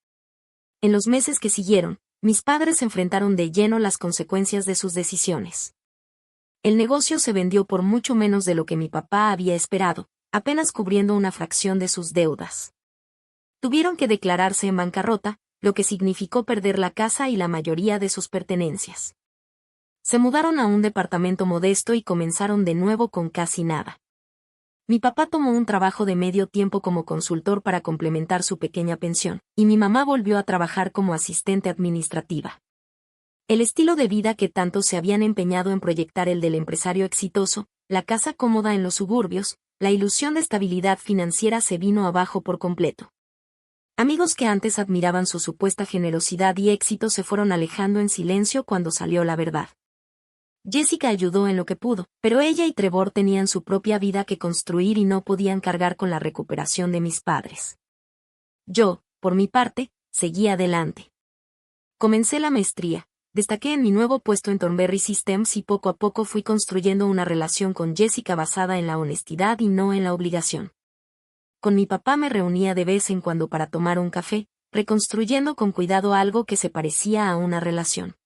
En los meses que siguieron, mis padres enfrentaron de lleno las consecuencias de sus decisiones. El negocio se vendió por mucho menos de lo que mi papá había esperado, apenas cubriendo una fracción de sus deudas. Tuvieron que declararse en bancarrota, lo que significó perder la casa y la mayoría de sus pertenencias. Se mudaron a un departamento modesto y comenzaron de nuevo con casi nada. Mi papá tomó un trabajo de medio tiempo como consultor para complementar su pequeña pensión, y mi mamá volvió a trabajar como asistente administrativa. El estilo de vida que tanto se habían empeñado en proyectar el del empresario exitoso, la casa cómoda en los suburbios, la ilusión de estabilidad financiera se vino abajo por completo. Amigos que antes admiraban su supuesta generosidad y éxito se fueron alejando en silencio cuando salió la verdad. Jessica ayudó en lo que pudo, pero ella y Trevor tenían su propia vida que construir y no podían cargar con la recuperación de mis padres. Yo, por mi parte, seguí adelante. Comencé la maestría, destaqué en mi nuevo puesto en Thornberry Systems y poco a poco fui construyendo una relación con Jessica basada en la honestidad y no en la obligación. Con mi papá me reunía de vez en cuando para tomar un café, reconstruyendo con cuidado algo que se parecía a una relación.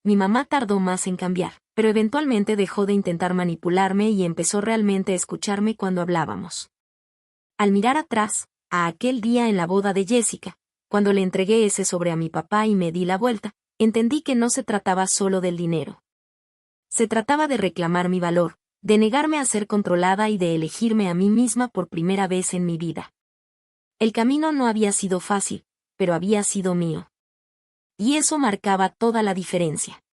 Mi mamá tardó más en cambiar, pero eventualmente dejó de intentar manipularme y empezó realmente a escucharme cuando hablábamos. Al mirar atrás, a aquel día en la boda de Jessica, cuando le entregué ese sobre a mi papá y me di la vuelta, entendí que no se trataba solo del dinero. Se trataba de reclamar mi valor, de negarme a ser controlada y de elegirme a mí misma por primera vez en mi vida. El camino no había sido fácil, pero había sido mío. Y eso marcaba toda la diferencia.